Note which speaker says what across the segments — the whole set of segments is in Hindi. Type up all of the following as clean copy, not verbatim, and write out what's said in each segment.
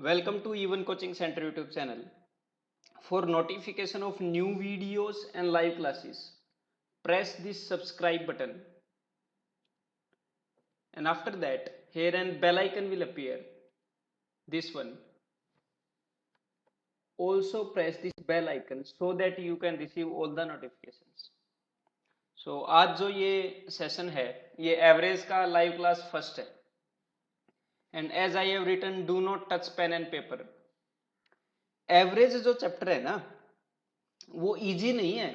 Speaker 1: Welcome to Even Coaching Center YouTube channel. For notification of new videos and live classes, press this subscribe button, and after that here an bell icon will appear. This one. Also press this bell icon so that you can receive all the notifications. So आज जो ये सेशन है ये एवरेज का लाइव क्लास फर्स्ट है. And as I have written, do not touch pen and paper. Average जो चैप्टर है ना वो इजी नहीं है,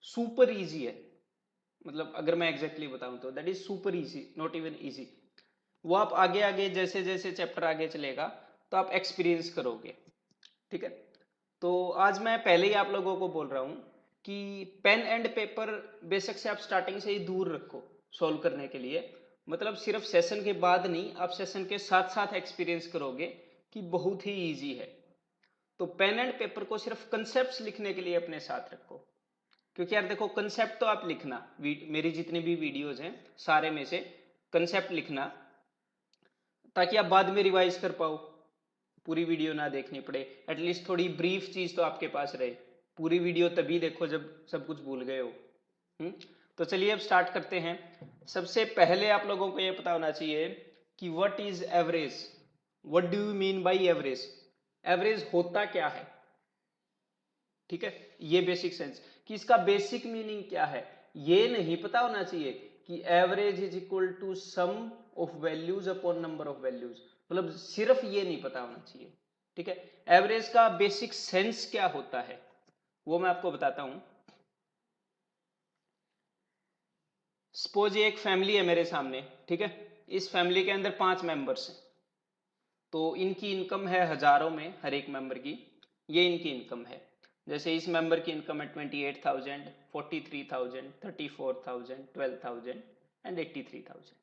Speaker 1: सुपर इजी है. मतलब अगर मैं एग्जैक्टली बताऊं तो that is super easy, not even easy. वो आप आगे आगे जैसे जैसे चैप्टर आगे चलेगा तो आप एक्सपीरियंस करोगे. ठीक है. तो आज मैं पहले ही आप लोगों को बोल रहा हूं कि पेन एंड पेपर बेशक से आप स्टार्टिंग से ही दूर रखो सॉल्व करने के लिए. मतलब सिर्फ सेशन के बाद नहीं, आप सेशन के साथ साथ एक्सपीरियंस करोगे कि बहुत ही इजी है. तो पेन एंड पेपर को सिर्फ कंसेप्ट लिखने के लिए अपने साथ रखो. क्योंकि यार देखो, कंसेप्ट तो आप लिखना, मेरी जितनी भी वीडियोज हैं सारे में से कंसेप्ट लिखना ताकि आप बाद में रिवाइज कर पाओ, पूरी वीडियो ना देखनी पड़े. एटलीस्ट थोड़ी ब्रीफ चीज तो आपके पास रहे. पूरी वीडियो तभी देखो जब सब कुछ भूल गए हो. तो चलिए अब स्टार्ट करते हैं. सबसे पहले आप लोगों को यह पता होना चाहिए कि what is average. What do you mean by average. Average होता क्या है. ठीक है, ये बेसिक सेंस कि इसका बेसिक मीनिंग क्या है ये नहीं पता होना चाहिए कि average is equal to sum of values upon number of values. मतलब सिर्फ ये नहीं पता होना चाहिए. ठीक है, एवरेज का बेसिक सेंस क्या होता है वो मैं आपको बताता हूं. सपोज ये एक फैमिली है मेरे सामने. ठीक है, इस फैमिली के अंदर 5 मेंबर्स हैं. तो इनकी इनकम है हजारों में, हर एक मेंबर की. ये इनकी इनकम है. जैसे इस मेंबर की इनकम है 28,000, 43,000, 34,000, 12,000 एंड 83,000.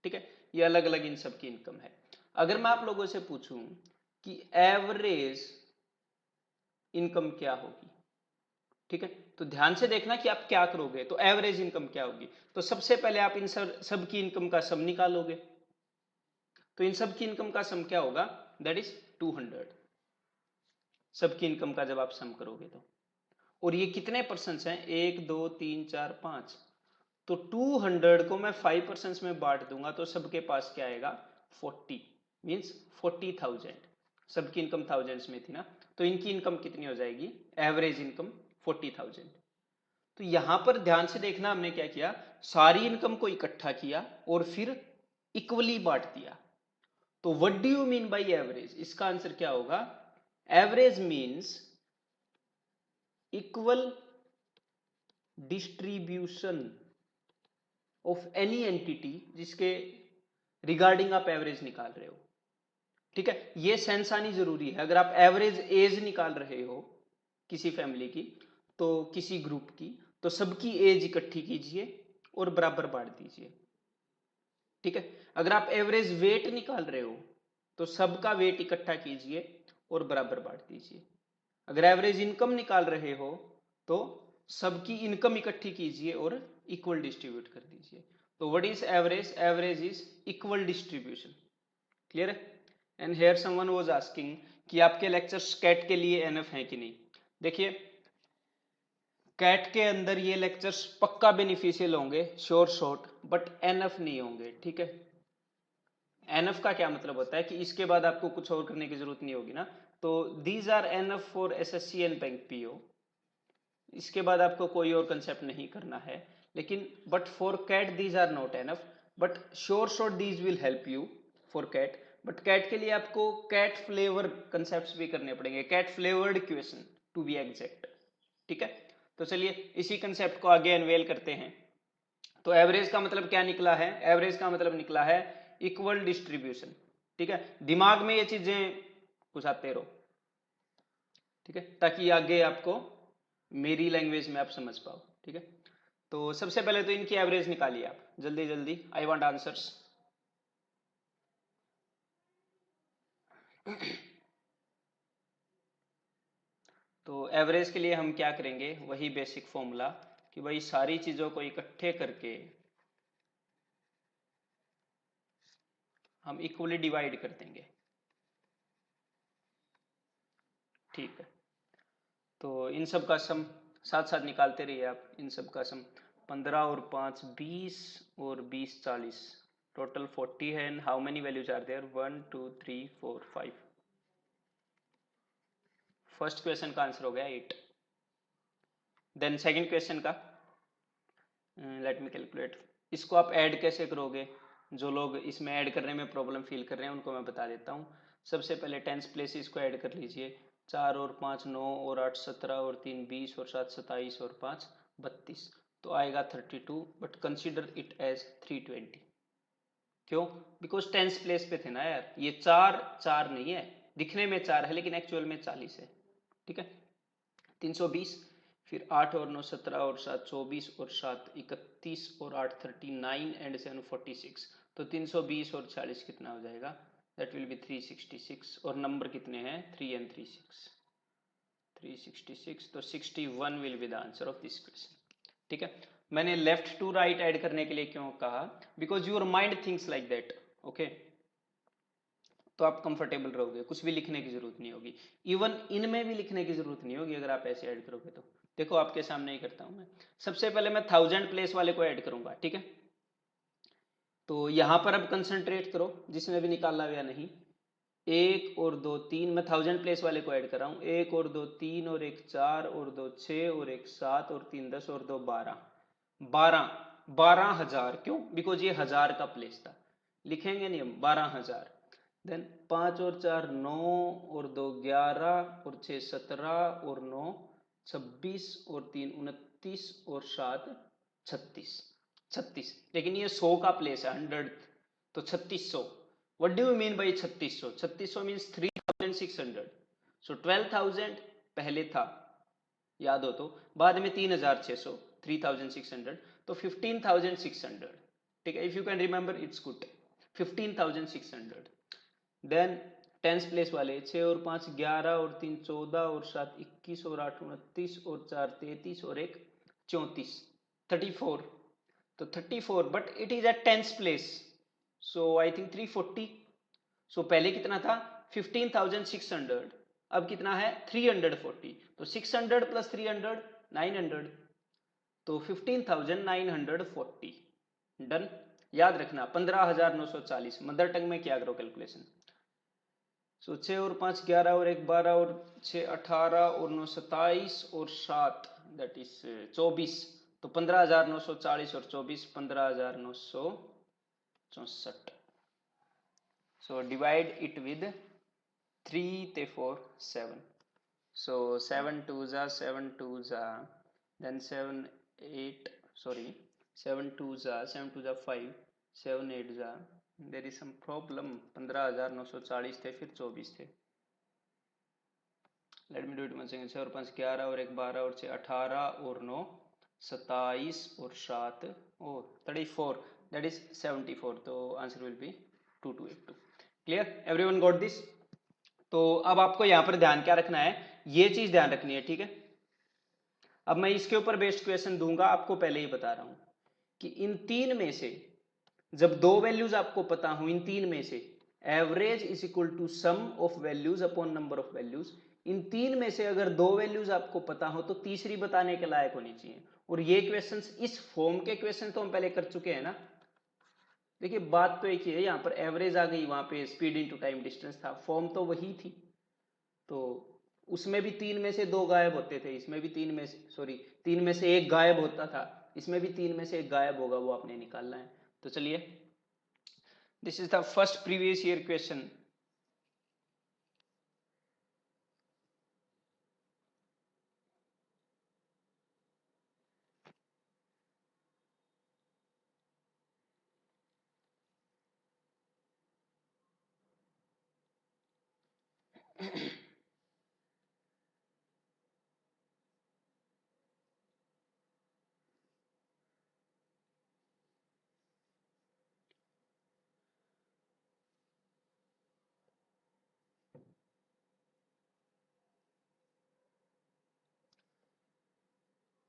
Speaker 1: ठीक है, ये अलग अलग इन सब की इनकम है. अगर मैं आप लोगों से पूछूं कि एवरेज इनकम क्या होगी, ठीक है, तो ध्यान से देखना कि आप क्या करोगे. तो एवरेज इनकम क्या होगी, तो सबसे पहले आप इन सब की इनकम का सम निकालोगे. तो इन सब की इनकम का सम क्या होगा, दैट इज 200. सबकी इनकम का जब आप सम करोगे तो. और ये कितने परसेंट हैं, 1 2 3 4 5. तो 200 को मैं 5% में बांट दूंगा तो सबके पास क्या आएगा, 40. मीन्स 40,000. सबकी इनकम थाउजेंड्स में थी ना, तो इनकी इनकम कितनी हो जाएगी, एवरेज इनकम 40,000. तो यहां पर ध्यान से देखना, हमने क्या किया, सारी इनकम को इकट्ठा किया और फिर इक्वली बांट दिया. तो what do you mean by average, इसका आंसर क्या होगा, average means equal distribution of any entity जिसके रिगार्डिंग आप एवरेज निकाल रहे हो. ठीक है, ये सेंस आनी जरूरी है. अगर आप एवरेज एज निकाल रहे हो किसी फैमिली की, तो किसी ग्रुप की, तो सबकी एज इकट्ठी कीजिए और बराबर बांट दीजिए. ठीक है, अगर आप एवरेज वेट निकाल रहे हो तो सबका वेट इकट्ठा कीजिए और बराबर बांट दीजिए. अगर एवरेज इनकम निकाल रहे हो तो सबकी इनकम इकट्ठी कीजिए और इक्वल डिस्ट्रीब्यूट कर दीजिए. तो what is average, average is equal distribution. Clear है. And here someone was asking कि आपके लेक्चर्स कैट के लिए एनएफ हैं कि नहीं. देखिए, कैट के अंदर ये लेक्चर्स पक्का बेनिफिशियल होंगे, श्योर शॉर्ट, बट एनएफ नहीं होंगे. ठीक है, एनएफ का क्या मतलब होता है कि इसके बाद आपको कुछ और करने की जरूरत नहीं होगी ना. तो these are enough for SSC and bank PO. इसके बाद आपको कोई और कंसेप्ट नहीं करना है. लेकिन but for CAT these are not enough, but sure shot these will help you for CAT. But CAT के लिए आपको कैट फ्लेवर कंसेप्ट भी करने पड़ेंगे, CAT flavoured question to be exact. ठीक है, तो चलिए इसी कंसेप्ट को आगे अनवेल करते हैं. तो एवरेज का मतलब क्या निकला है, एवरेज का मतलब निकला है इक्वल डिस्ट्रीब्यूशन. ठीक है, दिमाग में ये चीजें घुसाते रहो. ठीक है, ताकि आगे आपको मेरी लैंग्वेज में आप समझ पाओ. ठीक है, तो सबसे पहले तो इनकी एवरेज निकालिए आप जल्दी जल्दी. I want answers. तो एवरेज के लिए हम क्या करेंगे, वही बेसिक फॉर्मूला कि भाई सारी चीजों को इकट्ठे करके हम इक्वली डिवाइड कर देंगे. ठीक है, तो इन सब का सम साथ साथ निकालते रहिए आप। इन सब का सम 15 और 5 20 और 20 40, टोटल 40 है। And how many values are there? 1 2 3 4 5। First question का आंसर हो गया 8। देन सेकंड क्वेश्चन का, लेट मी कैलकुलेट। इसको आप ऐड कैसे करोगे? जो लोग इसमें ऐड करने में प्रॉब्लम फील कर रहे हैं उनको मैं बता देता हूँ। सबसे पहले टेंस प्लेसेस को ऐड कर लीजिए। 4 और 5 9 और 8 17 और 3 20 और 7 27 और 5 32, तो आएगा 32, बट कंसीडर इट एज 320। क्यों? बिकॉज टेंस प्लेस पे थे ना यार। ये 4 4 नहीं है, दिखने में 4 है लेकिन एक्चुअल में 40 है। ठीक है, 320, फिर 8 और 9 17 और 7 24 और 7 31 और 8 39 एंड 7 46, तो 320 और 40 कितना हो जाएगा? That will be 366। और नंबर कितने हैं? 3 एंड 3 6, 366, तो 61 will be the answer of this question. ठीक है, मैंने लेफ्ट टू राइट ऐड करने के लिए क्यों कहा? Because your mind thinks like that. Okay, तो आप कंफर्टेबल रहोगे, कुछ भी लिखने की जरूरत नहीं होगी। इवन इनमें भी लिखने की जरूरत नहीं होगी अगर आप ऐसे ऐड करोगे तो। देखो आपके सामने ही करता हूं मैं। सबसे पहले मैं 1000 प्लेस वाले को ऐड करूंगा। ठीक है, तो यहां पर अब कंसंट्रेट करो जिसने भी निकाला या नहीं। 1 और 2 3, मैं 1000 प्लेस वाले को ऐड कर रहा हूं। 1 और 2 3 और 1 4 और 2 6 और 1 7 और 3 10 और 2 12, 12,000। क्यों? बिकॉज ये 1000 का प्लेस था। लिखेंगे नहीं हम, 12,000। देन 5 और 4 9 और 2 11 और 6 17 और 9 26 और 3 29 और 7 36, 36। लेकिन ये 100 का प्लेस है, 100, तो 3600। What do you mean by 3600? 3600 means 3600। सो 12,000 पहले था, याद हो तो, बाद में 3600, 3600, तो 15,600। ठीक है, if you can remember it's good, 15,600। Then tens place वाले 6 और 5 11 और 3 14 और 7 21 और 8 29 और 4 33 और 1 34, 34, तो 34, but it is at tens place, so I think 340। So पहले कितना था? 15,600, अब कितना है? 340, तो 600 प्लस 300 900, तो 15,940। डन। याद रखना 15,940। मदर टंग में क्या करो कैलकुलेशन। सो 6 और 5 11 और 1 12 और 6 18 और 9 27 और 7 दैट इज 24, तो 15,940 और 24 15,964। सो डिवाइड इट विद 3 ते 4 7, so 7 2 za 7 2 za, then 7 8, sorry, 7 2 za 7 2 za 5, 7 8 za, there is some problem। 15,940 थे, फिर 24 थे। Let me do it once again. 6 और 5 11 और 1 12 और 6 18 और 9 27 और 7 और 34, दैट इज 74, तो answer will B 2282। Clear? Everyone got this? तो अब आपको यहां पर ध्यान क्या रखना है? ये चीज ध्यान रखनी है। ठीक है, अब मैं इसके ऊपर बेस्ड क्वेश्चन दूंगा, आपको पहले ही बता रहा हूं कि इन तीन में से जब दो वैल्यूज आपको पता हो, इन तीन में से average is equal to sum of values upon number of values. इन तीन में से अगर दो वैल्यूज आपको पता हो तो तीसरी बताने के लायक होनी चाहिए। और ये क्वेश्चंस, इस फॉर्म के क्वेश्चन तो हम पहले कर चुके हैं ना। देखिए बात तो एक ही है, यहाँ पर एवरेज आ गई, वहां पे स्पीड इनटू टाइम डिस्टेंस था, फॉर्म तो वही थी। तो उसमें भी तीन में से दो गायब होते थे, इसमें भी तीन में से, सॉरी, तीन में से एक गायब होता था, इसमें भी तीन में से एक गायब होगा, वो आपने निकालना है। तो चलिए, this is the first previous year question.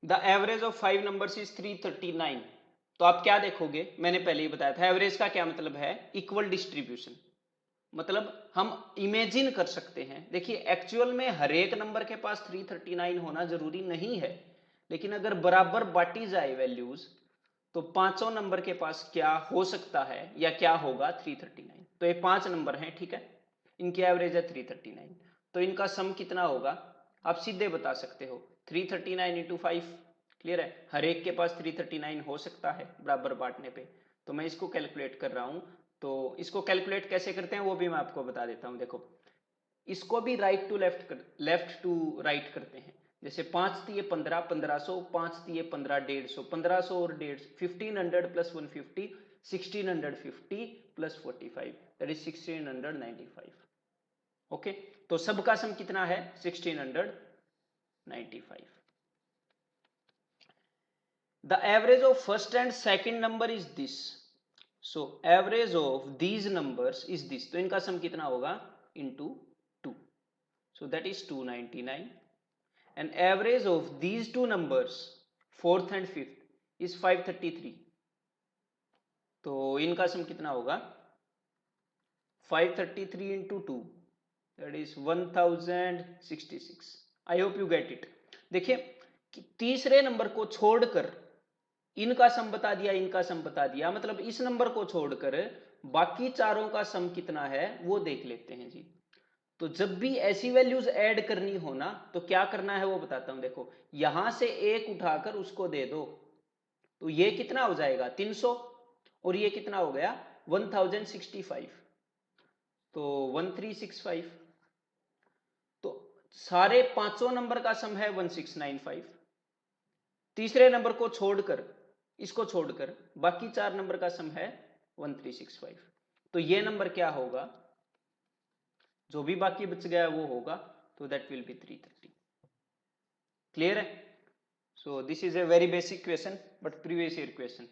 Speaker 1: The average of 5 numbers is 339। तो आप क्या देखोगे, मैंने पहले ही बताया था एवरेज का क्या मतलब है, इक्वल डिस्ट्रीब्यूशन। मतलब हम इमेजिन कर सकते हैं। देखिए एक्चुअल में हर एक नंबर के पास 339 होना जरूरी नहीं है, लेकिन अगर बराबर बांटी जाए वैल्यूज तो पांचों नंबर के पास क्या हो सकता है या क्या होगा 339। तो ये 5 नंबर हैं, ठीक है, इनकी एवरेज है 339, तो इनका सम कितना होगा आप सीधे बता सकते हो 339 इंटू 5। क्लियर है, हर एक के पास 339 हो सकता है बराबर बांटने पे। तो मैं इसको कैलकुलेट कर रहा हूं, तो इसको कैलकुलेट कैसे करते हैं वो भी मैं आपको बता देता हूं। देखो इसको भी right to left to right करते हैं। जैसे 5 तिये 15, 1500, 5 तिये 15, 150, 1500 और 150, 1500 plus 150, 1650 plus 45, that is 1695। Okay, तो सबका सम कितना है 1695। The average of first and second number is this. So average of these numbers is this. तो इनका सम कितना होगा into 2. So that is 299. And average of these two numbers, fourth and fifth, is 533. तो इनका सम कितना होगा 533 into 2, that is 1066. I hope you get it. देखिए कि तीसरे नंबर को छोड़कर इनका सम बता दिया, इनका सम बता दिया, मतलब इस नंबर को छोड़कर बाकी चारों का सम कितना है वो देख लेते हैं जी। तो जब भी ऐसी वैल्यूज ऐड करनी हो ना तो क्या करना है वो बताता हूं। देखो यहां से एक उठाकर उसको दे दो, तो ये कितना हो जाएगा 300, और ये कितना हो गया 1065, तो 1365। तो सारे पांचों नंबर का सम है 1695। तीसरे नंबर को छोड़कर, इसको छोड़कर बाकी चार नंबर का सम है 1365। तो ये नंबर क्या होगा, जो भी बाकी बच गया वो होगा, तो दैट विल बी 330। क्लियर है? So this is a very basic question, but previous year question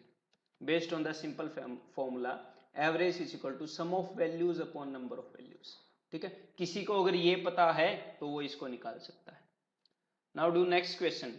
Speaker 1: based on the simple formula average is equal to sum of values upon number of values। ठीक है, किसी को अगर ये पता है तो वो इसको निकाल सकता है। Now do next question।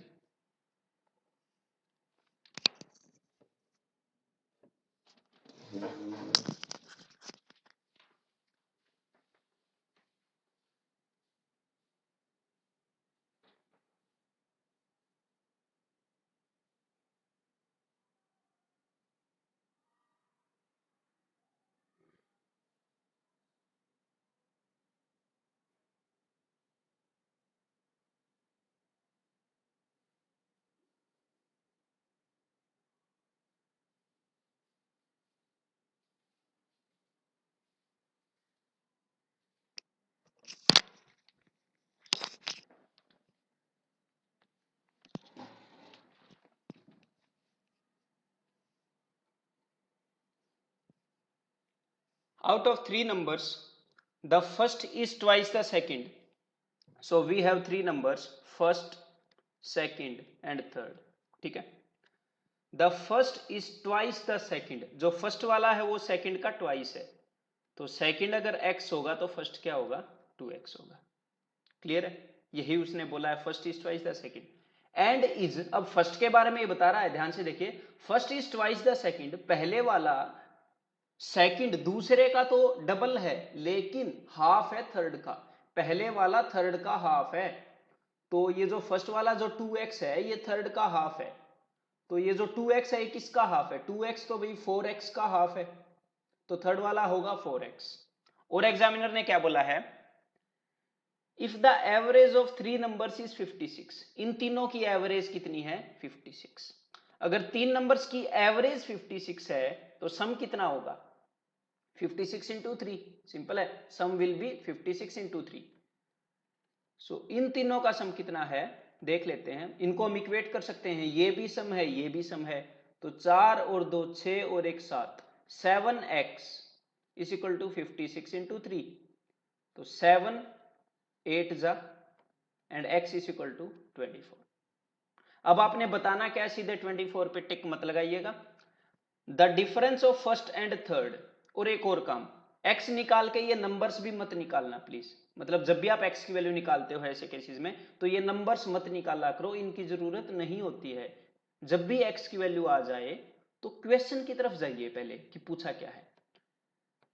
Speaker 1: Out of three numbers, the first is twice the second. So we have three numbers, first, second and third। ठीक है, the first is twice the second, जो फर्स्ट वाला है वो सेकंड का ट्वाइस है। तो सेकंड अगर x होगा तो फर्स्ट क्या होगा 2x होगा। क्लियर है, यही उसने बोला है, first is twice the second and is. अब फर्स्ट के बारे में ये बता रहा है, ध्यान से देखिए, first is twice the second, पहले वाला सेकंड दूसरे का तो डबल है लेकिन हाफ है थर्ड का, पहले वाला थर्ड का हाफ है। तो ये जो फर्स्ट वाला जो 2x है ये थर्ड का हाफ है, तो ये जो 2x है ये किसका हाफ है 2x, तो भाई 4x का हाफ है, तो थर्ड वाला होगा 4x। और एग्जामिनर ने क्या बोला है, if the average of three numbers is 56, इन तीनों की एवरेज कितनी है 56। अगर तीन नंबर्स की एवरेज 56 है तो सम कितना होगा 56 इंटू 3, सिंपल है, सम विल बी 56 इंटू 3। सो इन तीनों का सम कितना है देख लेते हैं, इनको हम इक्वेट कर सकते हैं, ये भी सम है ये भी सम है, तो 4 और 2 6 और 1 7, 7x is equal to 56 into 3, तो 7 8 जा and x is equal to 24। अब आपने बताना क्या है, सीधे 24 पे टिक मत लगाइएगा। The difference of first and third, और एक और काम, x निकाल के ये नंबर्स भी मत निकालना प्लीज, मतलब जब भी आप x की वैल्यू निकालते हो ऐसे केसेस में तो ये नंबर्स मत निकाला करो, इनकी जरूरत नहीं होती है। जब भी x की वैल्यू आ जाए तो क्वेश्चन की तरफ जाइए पहले कि पूछा क्या है।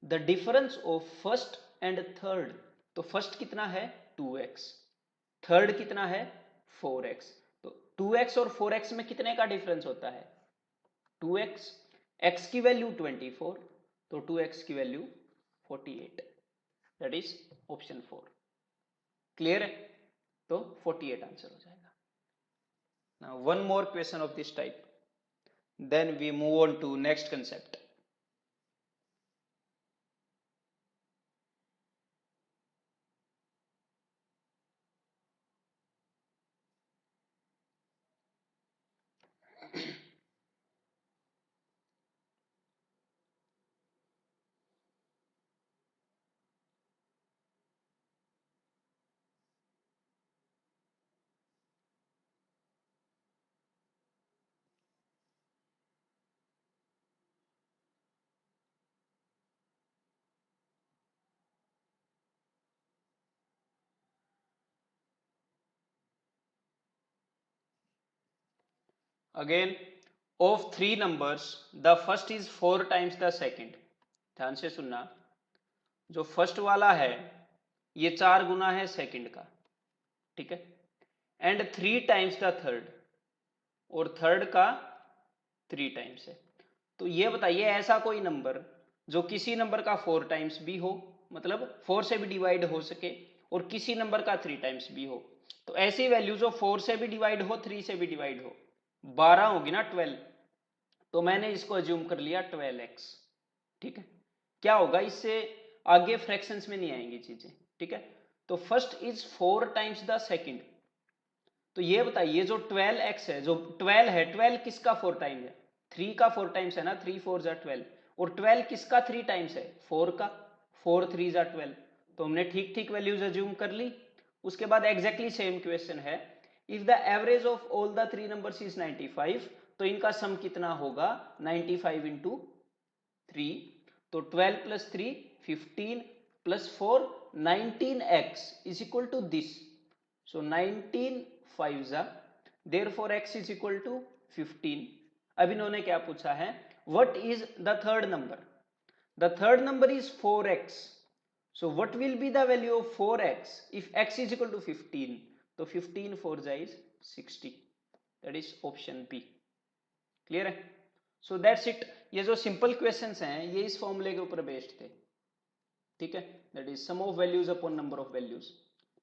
Speaker 1: The difference of first and third, तो फर्स्ट कितना है 2x, थर्ड कितना है 4x, तो 2x और 4x में कितने का डिफरेंस होता है 2x, x की वैल्यू 24, तो 2x की value 48, that is option 4। Clear है, तो 48 आंसर हो जाएगा। Now one more question of this type, then we move on to next concept. Again of 3 numbers the first is 4 times the second, ध्यान से सुनना, जो फर्स्ट वाला है ये 4 गुना है सेकंड का, ठीक है, एंड 3 टाइम्स द थर्ड, और थर्ड का 3 टाइम्स है। तो ये बताइए ऐसा कोई नंबर जो किसी नंबर का 4 टाइम्स भी हो, मतलब 4 से भी डिवाइड हो सके, और किसी नंबर का 3 टाइम्स भी हो। तो ऐसी वैल्यू जो 4 से भी डिवाइड हो, 3 से भी डिवाइड हो, 12 होगी ना 12, तो मैंने इसको अज्यूम कर लिया 12x, ठीक है। क्या होगा इससे आगे फ्रैक्शंस में नहीं आएंगी चीजें, ठीक है। तो first is 4 times the second, तो ये बताइए जो 12x है, जो 12 है, 12 किसका 4 टाइम है 3 का 4 टाइम्स है ना, 3 4 जा 12, और 12 किसका 3 टाइम्स है 4 का, 4 3 जा 12, तो हमने ठीक ठीक वैल्यूज अज्यूम कर ली। उसके बाद एग्जैक्टली सेम क्वेश्चन है, if the average of all the 3 numbers is 95, तो इनका सम कितना होगा 95 इंटू 3, तो 12 plus 3 15 plus 4 19x is equal to this, so 19 5 जा, therefore x is equal to 15। अब इन्होंने क्या पूछा है, what is the third number, the third number is 4x, so what will be the value of 4x if x is equal to 15, तो 15 4 जा is 60, that is option B। Clear है, सो दैट्स इट। ये जो सिंपल क्वेश्चंस हैं ये इस फॉर्मूले के ऊपर बेस्ड थे, ठीक है, that is some of values upon number of values.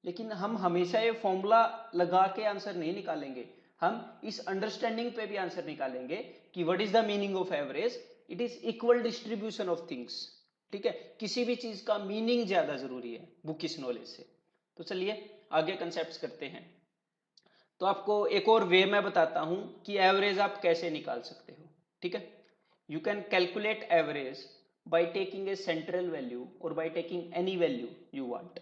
Speaker 1: लेकिन हम हमेशा ये फॉर्मूला लगा के आंसर नहीं निकालेंगे, हम इस अंडरस्टैंडिंग पे भी आंसर निकालेंगे कि what is the meaning of average, it is equal distribution of things, ठीक है। किसी भी चीज का मीनिंग ज्यादा जरूरी है बुकिश नॉलेज से। तो चलिए आगे कंसेप्ट्स करते हैं। तो आपको एक और वे मैं बताता हूं कि एवरेज आप कैसे निकाल सकते हो, ठीक है। You can calculate average by taking a central value or by taking any value you want।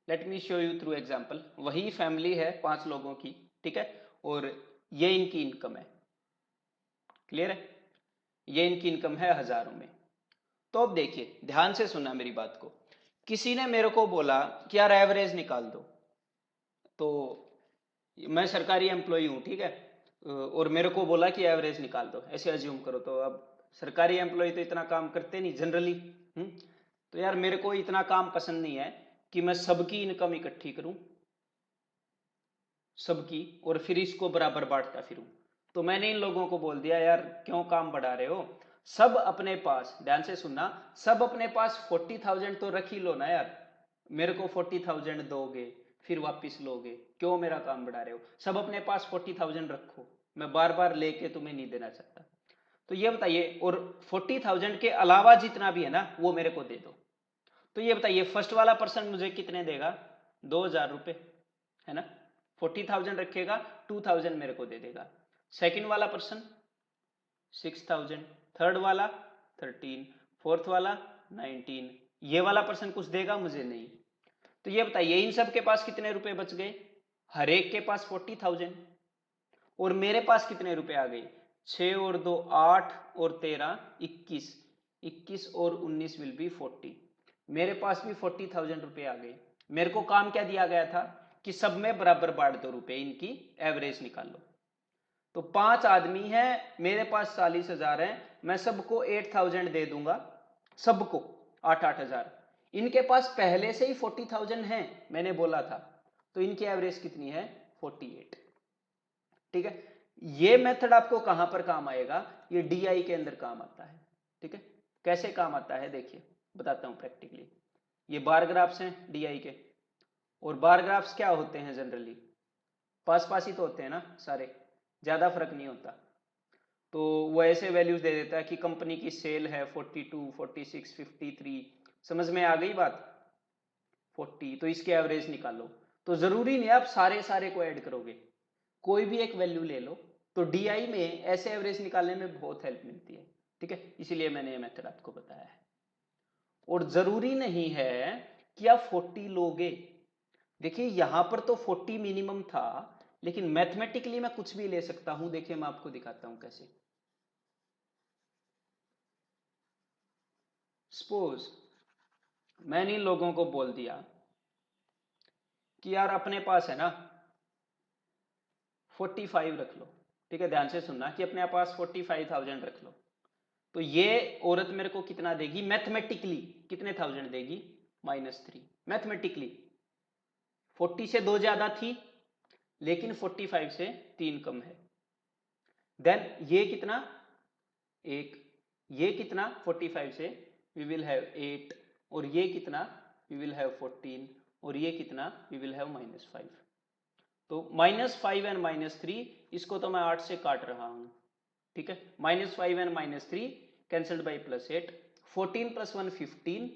Speaker 1: let me show you through example। वही फैमिली है 5 लोगों की, ठीक है, और ये इनकी इनकम है, क्लियर है, ये इनकी इनकम है हजारों में। तो अब देखिए ध्यान से सुनना मेरी बात को, किसी ने मेरे को बोला कि यार एवरेज निकाल दो, तो मैं सरकारी एम्प्लॉय हूं, ठीक है, और मेरे को बोला कि एवरेज निकाल दो, ऐसे अज्यूम करो। तो अब सरकारी एम्प्लॉय तो इतना काम करते नहीं जनरली, तो यार मेरे को इतना काम पसंद नहीं है कि मैं सबकी इनकम इकट्ठी करूं, सबकी, और फिर इसको बराबर बांटता फिरूं। तो मैंने इन लोगों को बोल दिया यार क्यों काम बढ़ा रहे हो, सब अपने पास, ध्यान से सुनना, सब अपने पास 40,000 तो रख ही लो ना यार, मेरे को 40,000 दोगे फिर वापिस लोगे, क्यों मेरा काम बढ़ा रहे हो, सब अपने पास 40,000 रखो, मैं बार बार लेके तुम्हें नहीं देना चाहता। तो ये बताइए, और 40,000 के अलावा जितना भी है ना वो मेरे को दे दो। तो ये बताइए फर्स्ट वाला पर्सन मुझे कितने देगा 2,000 रुपए, है ना, 40,000 रखेगा, 2,000 मेरे को दे देगा। सेकंड वाला पर्सन 6,000, थर्ड वाला 13, फोर्थ वाला 19, ये वाला पर्सन कुछ देगा मुझे नहीं। तो ये बताइए इन सब के पास कितने रुपए बच गए, हर एक के पास 40,000, और मेरे पास कितने रुपए आ गए, 6 और 2 8 और 13 21, 21 और 19 विल बी 40, मेरे पास भी 40,000 रुपए आ गए। मेरे को काम क्या दिया गया था कि सब में बराबर बांट दो रुपए, इनकी एवरेज निकाल लो। तो 5 आदमी हैं, मेरे पास 40,000 है, मैं सबको 8,000 दे दूंगा, सबको 8-8 हज़ार। इनके पास पहले से ही 40,000 है, मैंने बोला था, तो इनकी एवरेज कितनी है 48। ठीक है, ये मेथड आपको कहां पर काम आएगा, ये डीआई के अंदर काम आता है। ठीक है, कैसे काम आता है देखिए, बताता हूं प्रैक्टिकली। ये बार ग्राफ्स हैं डीआई के, और बार ग्राफ्स क्या होते हैं जनरली, पास पास ही तो होते हैं ना सारे, ज्यादा फर्क नहीं होता। तो वो ऐसे वैल्यूज दे देता है कि कंपनी की सेल है 42, 46, 53, समझ में आ गई बात, 40, तो इसकी एवरेज निकालो। तो जरूरी नहीं आप सारे सारे को ऐड करोगे, कोई भी एक वैल्यू ले लो, तो डीआई में ऐसे एवरेज निकालने में बहुत हेल्प मिलती है। ठीक है, इसीलिए मैंने ये मेथड आपको बताया है। और जरूरी नहीं है कि आप 40 लोगे, देखिए यहां पर तो 40 मिनिमम था, लेकिन मैथमेटिकली मैं कुछ भी ले सकता हूं। देखिए मैं आपको दिखाता हूं कैसे। सपोज मैंने इन लोगों को बोल दिया कि यार अपने पास है ना 45 रख लो। ठीक है, ध्यान से सुनना कि अपने पास 45,000 रख लो। तो ये औरत मेरे को कितना देगी मैथमेटिकली, कितने थाउजेंड देगी, -3। मैथमेटिकली 40 से 2 ज्यादा थी, लेकिन 45 से 3 कम है। देन ये कितना, एक, ये कितना 45 से वी विल हैव 8, और ये कितना वी विल हैव 14, और ये कितना वी विल हैव -5। तो -5 एंड -3, इसको तो मैं 8 से काट रहा हूं। ठीक है, -5 एंड -3 कैंसल्ड बाई +8, 14 + 1 15।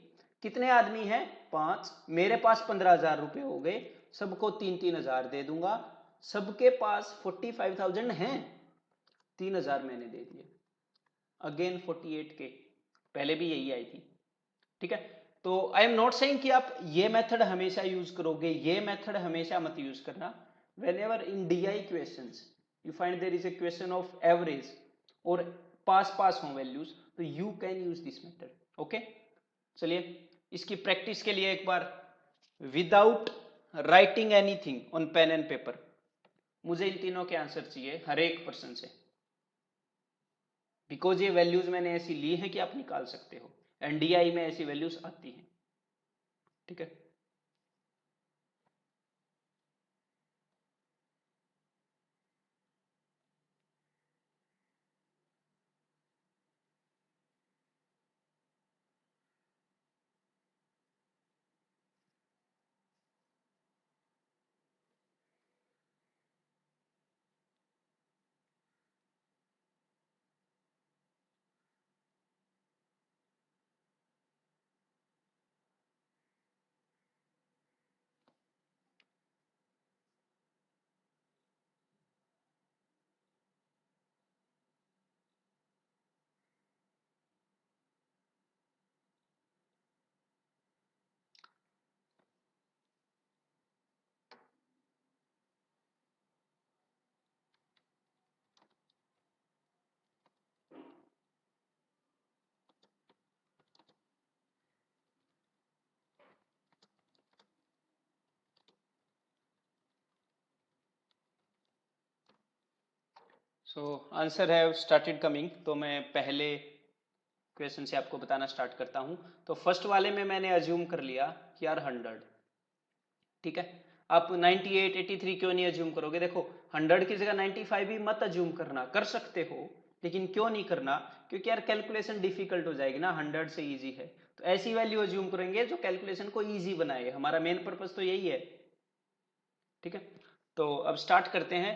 Speaker 1: कितने आदमी हैं 5, मेरे पास 15,000 रुपए हो गए, सबको 3-3 हजार दे दूंगा। सबके पास 45,000 हैं, 3,000 मैंने दे दिए। अगेन 48 के, पहले भी यही आई थी। ठीक है, तो आई एम नॉट सेइंग कि आप ये मेथड हमेशा यूज करोगे, ये मेथड हमेशा मत यूज करना। whenever in DI questions you find there is a question of average और पास हो वैल्यूज, तो you can use this method. Okay, चलिए इसकी प्रैक्टिस के लिए एक बार, without writing anything on pen and paper, मुझे इन तीनों के आंसर चाहिए हर एक पर्सन से, बिकॉज ये वैल्यूज मैंने ऐसी ली हैं कि आप निकाल सकते हो, एनडीआई में ऐसी वैल्यूज आती हैं। ठीक है, so answer have started coming. तो मैं पहले क्वेश्चन से आपको बताना स्टार्ट करता हूं। तो फर्स्ट वाले में मैंने अज्यूम कर लिया कि यार 100। ठीक है, आप 98, 83 क्यों नहीं अज्यूम करोगे, देखो 100 की जगह 95 भी मत अज्यूम करना, कर सकते हो, लेकिन क्यों नहीं करना, क्योंकि यार कैलकुलेशन डिफिकल्ट हो जाएगी ना, 100 से इजी है। तो ऐसी वैल्यू अज्यूम करेंगे जो कैलकुलेशन को इजी बनाए, हमारा मेन पर्पस तो यही है। ठीक है, तो अब स्टार्ट करते हैं।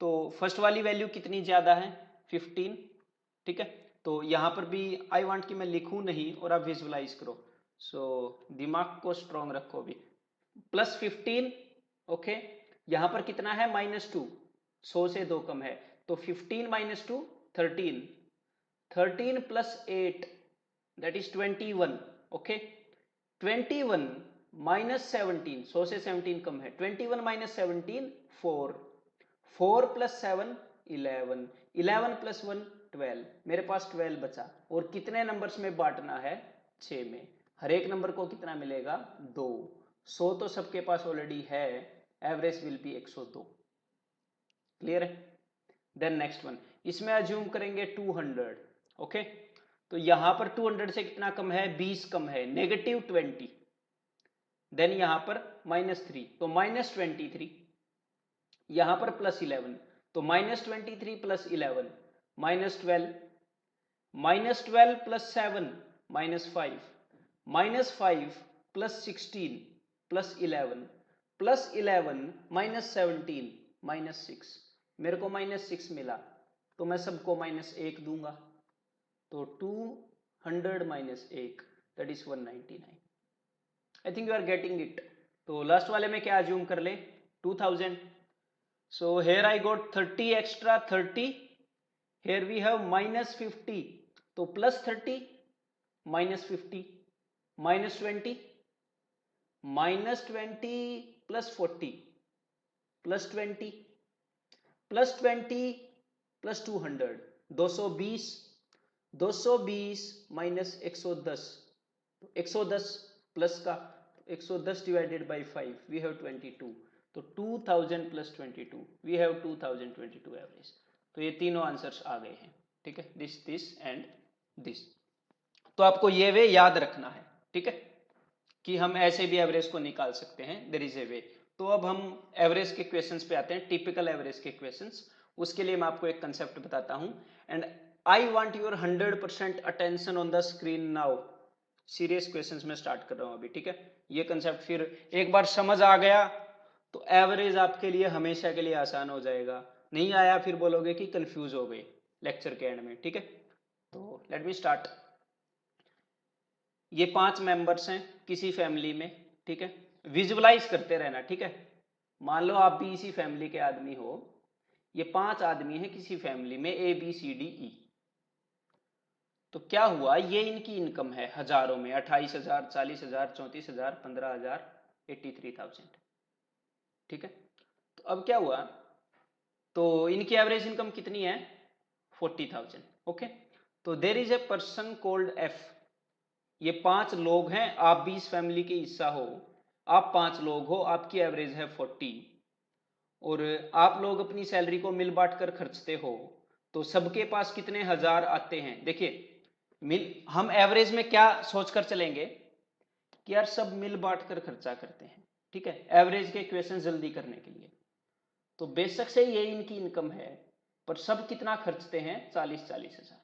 Speaker 1: तो फर्स्ट वाली वैल्यू कितनी ज्यादा है 15। ठीक है, तो यहां पर भी आई वांट कि मैं लिखूं नहीं और आप विजुलाइज करो। सो दिमाग को स्ट्रॉन्ग रखो भी, +15। ओके, यहां पर कितना है -2, 100 से 2 कम है, तो 15 - 2 13, 13 + 8 दैट इज 21। ओके, 21 - 17, 100 से 17 कम है, 21 - 17 4, 4 + 7 11, 11 + 1 12, मेरे पास 12 बचा। और कितने नंबर्स में बांटना है 6 में, हर एक नंबर को कितना मिलेगा 2। 100 तो सबके पास ऑलरेडी है, एवरेज विल बी 102। क्लियर है, देन नेक्स्ट वन, इसमें अज्यूम करेंगे 200। ओके, तो यहां पर 200 से कितना कम है, 20 कम है, -20। देन यहां पर -3, तो -23। यहां पर +11, तो -23 + 11 -12, -12 + 7 -5, -5 + 16 + 11 + 11 -17 -6। मेरे को -6 मिला, तो मैं सबको -1 दूंगा, तो 200 - 1 that is 199। I think you are getting it. तो लास्ट वाले में क्या अज्यूम कर ले, 2000। So here I got 30 extra 30, here we have -50, तो +30 -50 -20 -20 +40 +20 +20 +200 220 220 -110, तो 110 प्लस का 110 डिवाइडेड बाई 5 वी हैव 22, तो 2000 + 22 वी हैव 2022 एवरेज। तो ये तीनों आंसर्स आ गए हैं, ठीक है, दिस एंड दिस। तो आपको ये वे याद रखना है, ठीक है, कि हम ऐसे भी एवरेज को निकाल सकते हैं, देयर इज ए वे। तो अब हम एवरेज के क्वेश्चंस पे आते हैं, टिपिकल एवरेज के क्वेश्चंस। उसके लिए मैं आपको एक कंसेप्ट बताता हूं, and I want your 100% attention on the screen now. Serious questions में स्टार्ट कर रहा हूं अभी, ठीक है। ये कंसेप्ट फिर एक बार समझ आ गया तो एवरेज आपके लिए हमेशा के लिए आसान हो जाएगा, नहीं आया फिर बोलोगे कि कंफ्यूज हो गए लेक्चर के एंड में, ठीक है। तो लेट मी स्टार्ट। ये 5 मेंबर्स हैं किसी फैमिली में, ठीक है, विजुअलाइज करते रहना, ठीक है। मान लो आप भी इसी फैमिली के आदमी हो, ये 5 आदमी हैं किसी फैमिली में, ABCDE। तो क्या हुआ, ये इनकी इनकम है हजारों में, 28,000 40,000 34,000 15,000 83,000, ठीक है। तो अब क्या हुआ, तो इनकी एवरेज इनकम कितनी है, 40,000, ओके। तो there is a person cold F। ये 5 लोग हैं, आप भी इस फैमिली के हिस्सा हो, आप 5 लोग हो, आपकी एवरेज है 40, और आप लोग अपनी सैलरी को मिल बांट कर खर्चते हो, तो सबके पास कितने हजार आते हैं। देखिए हम एवरेज में क्या सोचकर चलेंगे कि यार सब मिल बांट कर खर्चा करते हैं, ठीक है, एवरेज के क्वेश्चन जल्दी करने के लिए। तो बेशक से ये इनकी इनकम है, पर सब कितना खर्चते हैं, 40-40 हजार,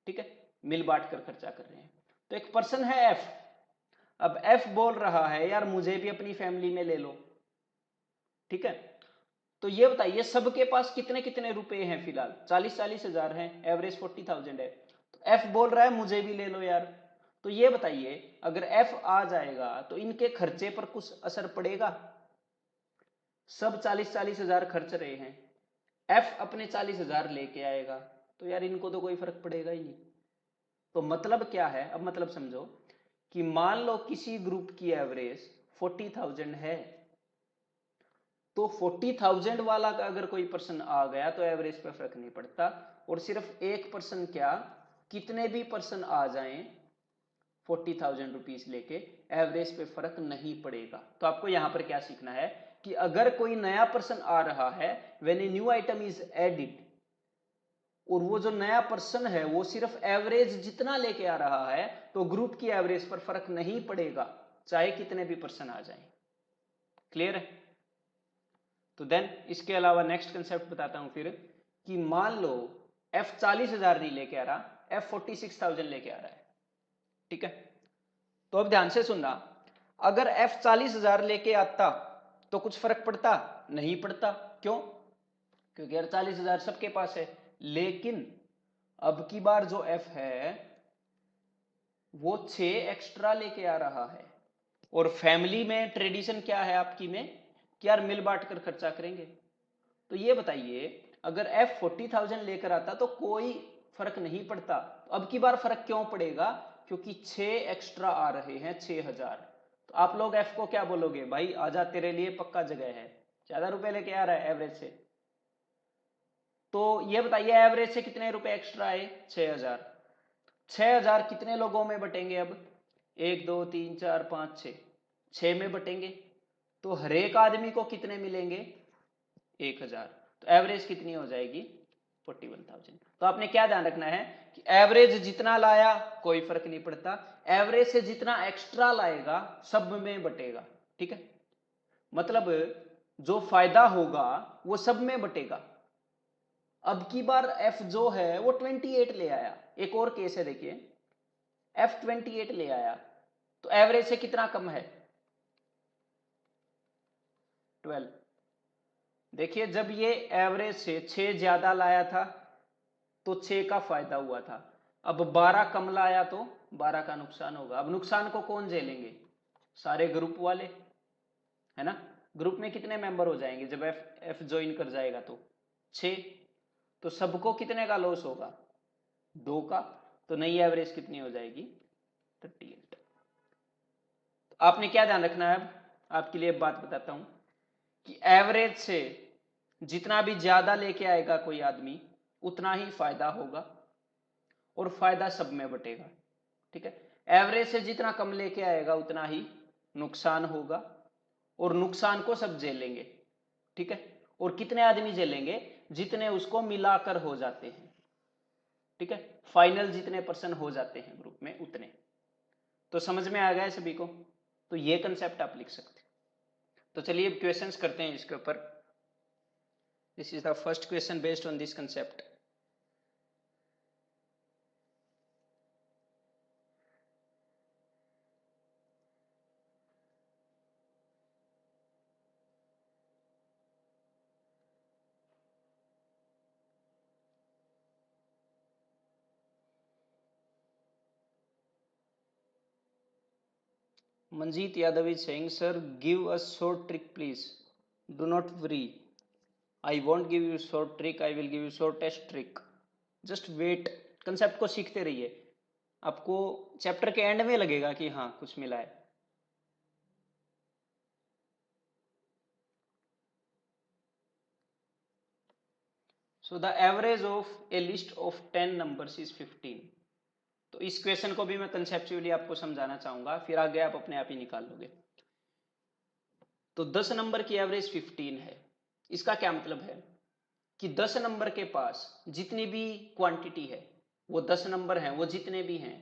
Speaker 1: ठीक है, मिल बांट कर खर्चा कर रहे हैं। तो एक पर्सन है F, अब F बोल रहा है यार मुझे भी अपनी फैमिली में ले लो, ठीक है। तो ये बताइए सबके पास कितने कितने रुपए हैं, फिलहाल 40-40 हजार है, एवरेज 40,000 है। तो F बोल रहा है मुझे भी ले लो यार। तो ये बताइए अगर F आ जाएगा तो इनके खर्चे पर कुछ असर पड़ेगा, सब 40-40 हजार खर्च रहे हैं, F अपने 40 हजार लेके आएगा, तो यार इनको तो कोई फर्क पड़ेगा ही नहीं। तो मतलब क्या है, अब मतलब समझो कि मान लो किसी ग्रुप की एवरेज 40,000 है, तो 40,000 वाला का अगर कोई पर्सन आ गया तो एवरेज पे फर्क नहीं पड़ता, और सिर्फ एक पर्सन क्या, कितने भी पर्सन आ जाएं 40,000 रुपीज लेके, एवरेज पे फर्क नहीं पड़ेगा। तो आपको यहां पर क्या सीखना है कि अगर कोई नया पर्सन आ रहा है, when a new item is added, और वो जो नया पर्सन है वो सिर्फ एवरेज जितना लेके आ रहा है, तो ग्रुप की एवरेज पर फर्क नहीं पड़ेगा चाहे कितने भी पर्सन आ जाएं। क्लियर है। तो देन इसके अलावा नेक्स्ट कंसेप्ट बताता हूं फिर, कि मान लो F 40,000 नहीं लेके आ रहा, F 46,000 लेके आ रहा है, ठीक है। तो अब ध्यान से सुनना, अगर F 40,000 लेके आता तो कुछ फर्क पड़ता, नहीं पड़ता, क्यों, क्योंकि यार 40,000 सबके पास है। लेकिन अब की बार जो F है वो 6 एक्स्ट्रा लेके आ रहा है, और फैमिली में ट्रेडिशन क्या है आपकी में कि यार मिल बांट कर खर्चा करेंगे। तो ये बताइए अगर F 40,000 लेकर आता तो कोई फर्क नहीं पड़ता, तो अब की बार फर्क क्यों पड़ेगा, क्योंकि 6 एक्स्ट्रा आ रहे हैं, 6,000। तो आप लोग F को क्या बोलोगे, भाई आजा तेरे लिए पक्का जगह है, ज्यादा रुपए लेके आ रहा है एवरेज से। तो ये बताइए एवरेज से कितने रुपए एक्स्ट्रा आए, 6,000। 6,000 कितने लोगों में बटेंगे, अब 1 2 3 4 5 6, 6 में बटेंगे, तो हर एक आदमी को कितने मिलेंगे, 1,000। तो एवरेज कितनी हो जाएगी, 41,000। तो आपने क्या ध्यान रखना है कि एवरेज जितना लाया कोई फर्क नहीं पड़ता, एवरेज से जितना एक्स्ट्रा लाएगा सब में बटेगा। ठीक है, मतलब जो फायदा होगा वो सब में बटेगा। अब की बार एफ जो है वो 28 ले आया, एक और केस है देखिए, एफ 28 ले आया तो एवरेज से कितना कम है 12। देखिए जब ये एवरेज से 6 ज्यादा लाया था तो 6 का फायदा हुआ था, अब 12 कम लाया तो 12 का नुकसान होगा। अब नुकसान को कौन झेलेंगे, सारे ग्रुप वाले, है ना। ग्रुप में कितने मेंबर हो जाएंगे जब एफ ज्वाइन कर जाएगा तो 6, तो सबको कितने का लॉस होगा 2 का, तो नई एवरेज कितनी हो जाएगी 38। तो आपने क्या ध्यान रखना है, अब आपके लिए एक बात बताता हूं कि एवरेज से जितना भी ज्यादा लेके आएगा कोई आदमी उतना ही फायदा होगा और फायदा सब में बटेगा। ठीक है, एवरेज से जितना कम लेके आएगा उतना ही नुकसान होगा और नुकसान को सब झेलेंगे। ठीक है, और कितने आदमी झेलेंगे, जितने उसको मिलाकर हो जाते हैं। ठीक है, फाइनल जितने पर्सन हो जाते हैं ग्रुप में उतने। तो समझ में आ गया सभी को, तो ये कंसेप्ट आप लिख सकते हैं। तो चलिए अब क्वेश्चंस करते हैं इसके ऊपर। This is the first question based on this concept. Manjeet Yadav is saying, sir, give us short trick please. Do not worry. I won't give you short trick, I will give you shortest trick. Just wait. Concept को सीखते रहिए, आपको चैप्टर के एंड में लगेगा कि हाँ कुछ मिला है। So the average of a list of 10 numbers is 15। तो इस क्वेश्चन को भी मैं कंसेप्चुअली आपको समझाना चाहूंगा, फिर आगे आप अपने आप ही निकाल लोगे। तो 10 नंबर की एवरेज 15 है, इसका क्या मतलब है कि 10 नंबर के पास जितनी भी क्वांटिटी है, वो 10 नंबर हैं, वो जितने भी हैं,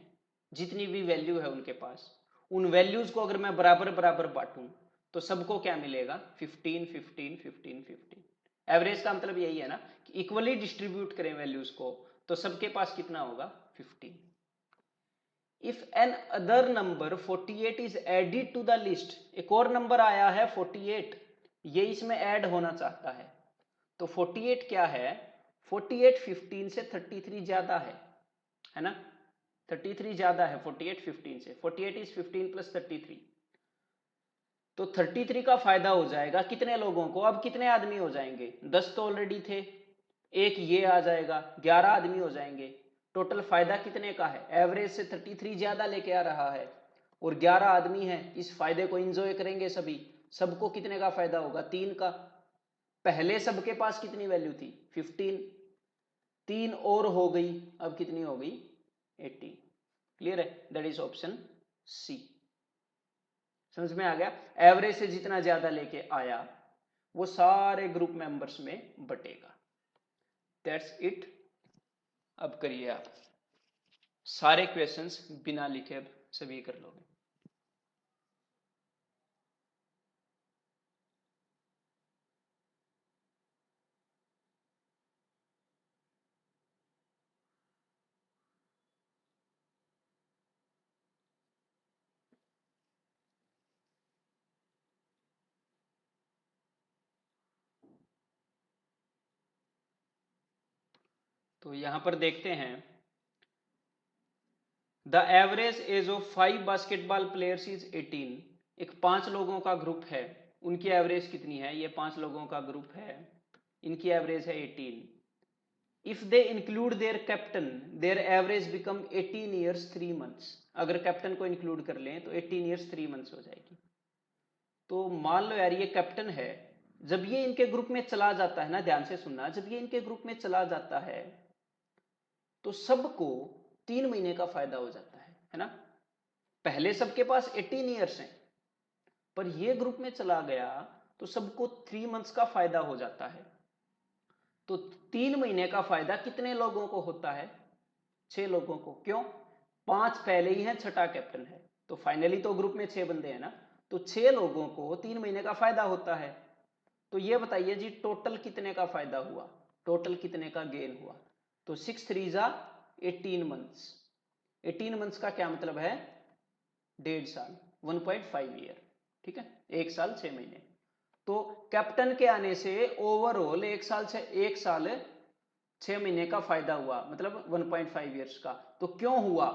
Speaker 1: जितनी भी वैल्यू है उनके पास, उन वैल्यूज को अगर मैं बराबर बराबर बांटूं तो सबको क्या मिलेगा 15 15 15 15। एवरेज का मतलब यही है ना कि इक्वली डिस्ट्रीब्यूट करें वैल्यूज को, तो सबके पास कितना होगा 15। If an other number 48 is added to the list, एक और नंबर आया है 48, ये इसमें ऐड होना चाहता है, तो 48 क्या है, 48 15 से 33 ज्यादा है ना, 33 ज्यादा है 48 15 से, 48 इज 15 प्लस 33, तो 33 का फायदा हो जाएगा कितने लोगों को, अब कितने आदमी हो जाएंगे, 10 तो ऑलरेडी थे, एक ये आ जाएगा, 11 आदमी हो जाएंगे। टोटल फायदा कितने का है, एवरेज से 33 ज्यादा लेके आ रहा है और 11 आदमी हैं, इस फायदे को एंजॉय करेंगे सभी, सबको कितने का फायदा होगा 3 का। पहले सबके पास कितनी वैल्यू थी 15, 3 और हो गई, अब कितनी हो गई 18। क्लियर है, दैट इज ऑप्शन सी। समझ में आ गया, एवरेज से जितना ज्यादा लेके आया वो सारे ग्रुप मेंबर्स में बटेगा। That's it. अब करिए आप सारे क्वेश्चंस बिना लिखे, अब सभी कर लोगे। तो यहां पर देखते हैं, the average as of 5 basketball players is 18। एक 5 लोगों का ग्रुप है, उनकी एवरेज कितनी है, ये 5 लोगों का ग्रुप है, इनकी एवरेज है 18। If they include there captain there average become 18 years 3 months. अगर कैप्टन को इंक्लूड कर लें तो 18 ईयर्स 3 मंथ्स हो जाएगी। तो मान लो यार ये कैप्टन है, जब ये इनके ग्रुप में चला जाता है ना, ध्यान से सुनना, जब ये इनके ग्रुप में चला जाता है तो सबको 3 महीने का फायदा हो जाता है ना। पहले सबके पास 18 ईयर्स हैं, पर ये ग्रुप में चला गया तो सबको 3 मंथ्स का फायदा हो जाता है। तो 3 महीने का फायदा कितने लोगों को होता है? 6 लोगों को। क्यों? 5 पहले ही हैं, छठा कैप्टन है, तो फाइनली तो ग्रुप में 6 बंदे हैं ना, तो 6 लोगों को 3 महीने का फायदा होता है। तो ये बताइए जी टोटल कितने का फायदा हुआ, टोटल कितने का गेन हुआ? तो 6 3 जा 18 मंथ्स। 18 मंथ्स का क्या मतलब है? 1.5 साल, 1.5 ईयर। ठीक है, 1 साल 6 महीने। तो कैप्टन के आने से ओवरऑल 1 साल 6 महीने का फायदा हुआ, मतलब 1.5 ईयर्स का। तो क्यों हुआ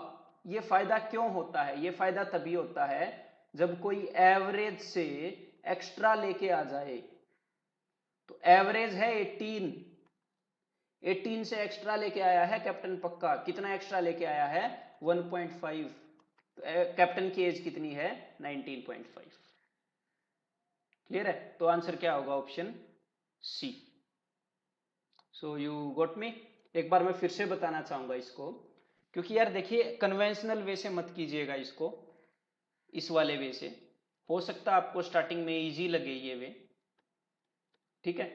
Speaker 1: ये फायदा? क्यों होता है ये फायदा? तभी होता है जब कोई एवरेज से एक्स्ट्रा लेके आ जाए। तो एवरेज है 18, 18 से एक्स्ट्रा लेके आया है कैप्टन पक्का। कितना एक्स्ट्रा लेके आया है? 1.5। तो कैप्टन की एज कितनी है? 19.5। क्लियर है? तो आंसर क्या होगा? Option C. So you got me. एक बार मैं फिर से बताना चाहूंगा इसको, क्योंकि यार देखिए कन्वेंशनल वे से मत कीजिएगा इसको, इस वाले वे से। हो सकता है आपको स्टार्टिंग में इजी लगे ये वे, ठीक है,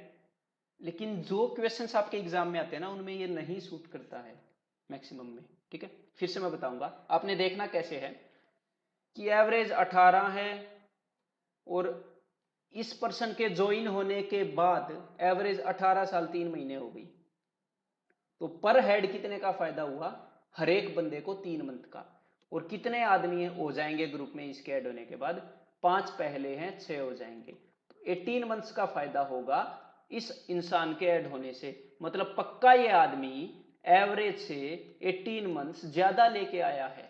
Speaker 1: लेकिन जो क्वेश्चंस आपके एग्जाम में आते हैं ना उनमें ये नहीं सूट करता है मैक्सिमम में। ठीक है, फिर से मैं बताऊंगा, आपने देखना कैसे है कि एवरेज 18 है और इस पर्सन के ज्वाइन होने के बाद एवरेज 18 साल 3 महीने हो गई, तो पर हेड कितने का फायदा हुआ? हर एक बंदे को 3 मंथ का। और कितने आदमी हो जाएंगे ग्रुप में इसके ऐड होने के बाद? 5 पहले हैं, 6 हो जाएंगे, तो 18 मंथ्स का फायदा होगा इस इंसान के ऐड होने से। मतलब पक्का ये आदमी एवरेज से 18 मंथ्स ज्यादा लेके आया है।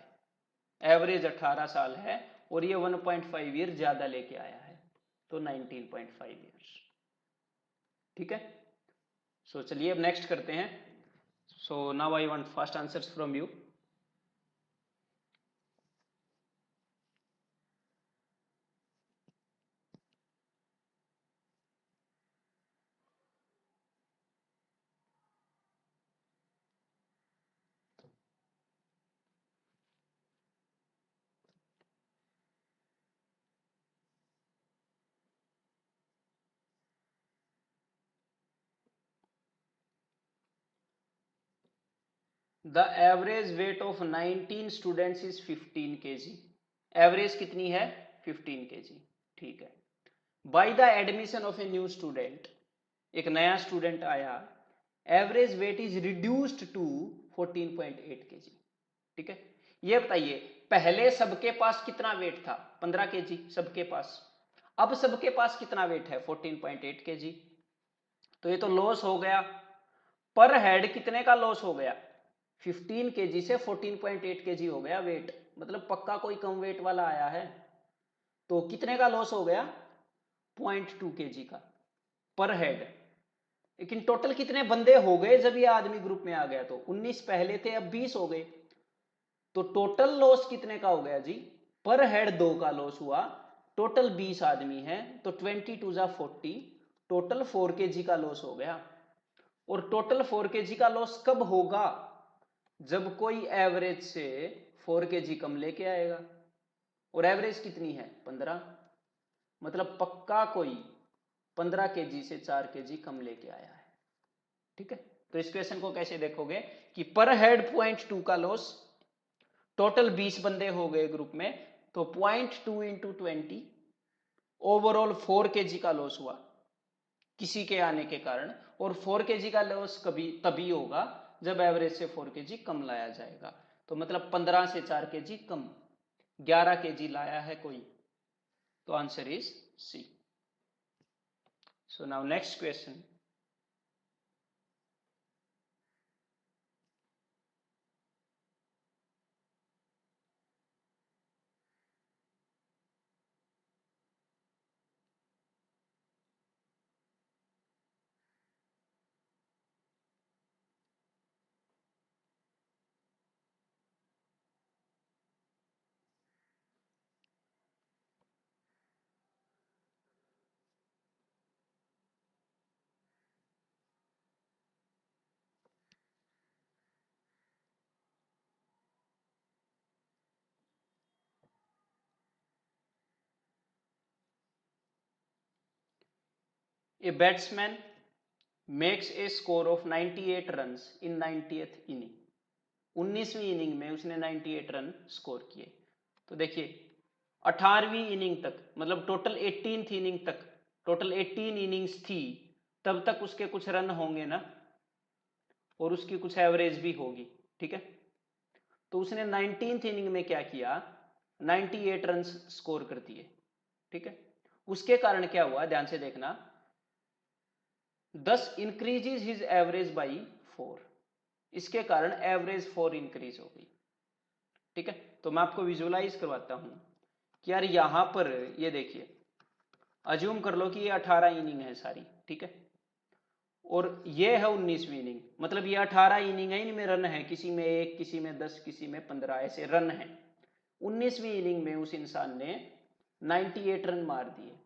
Speaker 1: एवरेज 18 साल है और ये 1.5 ईयर ज्यादा लेके आया है, तो 19.5 ईयर्स। ठीक है, सो चलिए अब नेक्स्ट करते हैं। So now I want fast answers from you. The average weight of 19 students is 15 kg। Average कितनी है? 15 kg। ठीक है, by the admission of a new student, एक नया स्टूडेंट आया, average weight is reduced to 14.8 kg। ठीक है, ये बताइए पहले सबके पास कितना वेट था? 15 kg सबके पास। अब सबके पास कितना वेट है? 14.8 kg। तो ये तो लॉस हो गया, पर हेड कितने का लॉस हो गया? 15 kg से 14.8 kg हो गया वेट, मतलब पक्का कोई कम वेट वाला आया है। तो कितने का लॉस हो गया? 0.2 kg का पर हेड। लेकिन टोटल कितने बंदे हो गए जब ये आदमी ग्रुप में आ गया? तो 19 पहले थे, अब 20 हो गए, तो टोटल लॉस कितने का हो गया जी? पर हेड 2 का लॉस हुआ। टोटल 20 आदमी है तो 22 जा 40, टोटल 4 kg का लॉस हो गया। और टोटल 4 kg का लॉस कब होगा? जब कोई एवरेज से 4 kg कम लेके आएगा, और एवरेज कितनी है? 15, मतलब पक्का कोई 15 kg से 4 kg कम लेके आया है। ठीक है, तो इस क्वेश्चन को कैसे देखोगे कि पर हेड 0.2 का लॉस, टोटल 20 बंदे हो गए ग्रुप में, तो 0.2 इंटू 20, ओवरऑल 4 kg का लॉस हुआ किसी के आने के कारण। और 4 kg का लॉस कभी तभी होगा जब एवरेज से 4 kg कम लाया जाएगा। तो मतलब 15 से 4 kg कम, 11 kg लाया है कोई, तो answer is C. So now next question. A batsman makes a score of 98 run in 90th inning, 19वीं इनिंग में उसने 98 रन स्कोर किए। तो देखिए 18वीं इनिंग तक, मतलब टोटल 18th इनिंग तक, टोटल 18 इनिंग्स थी, तब तक उसके कुछ रन होंगे ना, और उसकी कुछ एवरेज भी होगी, ठीक है। तो उसने 19th इनिंग में क्या किया, 98 रन स्कोर कर दिए, ठीक है। उसके कारण क्या हुआ, ध्यान से देखना, 10 इंक्रीजेज हिज एवरेज बाई 4, इसके कारण एवरेज 4 इंक्रीज हो गई, ठीक है। तो मैं आपको विजुअलाइज करवाता हूं कि यार यहां पर ये देखिए, अज्यूम कर लो कि ये 18 इनिंग है सारी, ठीक है, और ये है 19वीं इनिंग, मतलब ये 18 इनिंग है, इनमें रन है, किसी में 1, किसी में 10, किसी में 15, ऐसे रन है। 19वीं इनिंग में उस इंसान ने 98 रन मार दिए।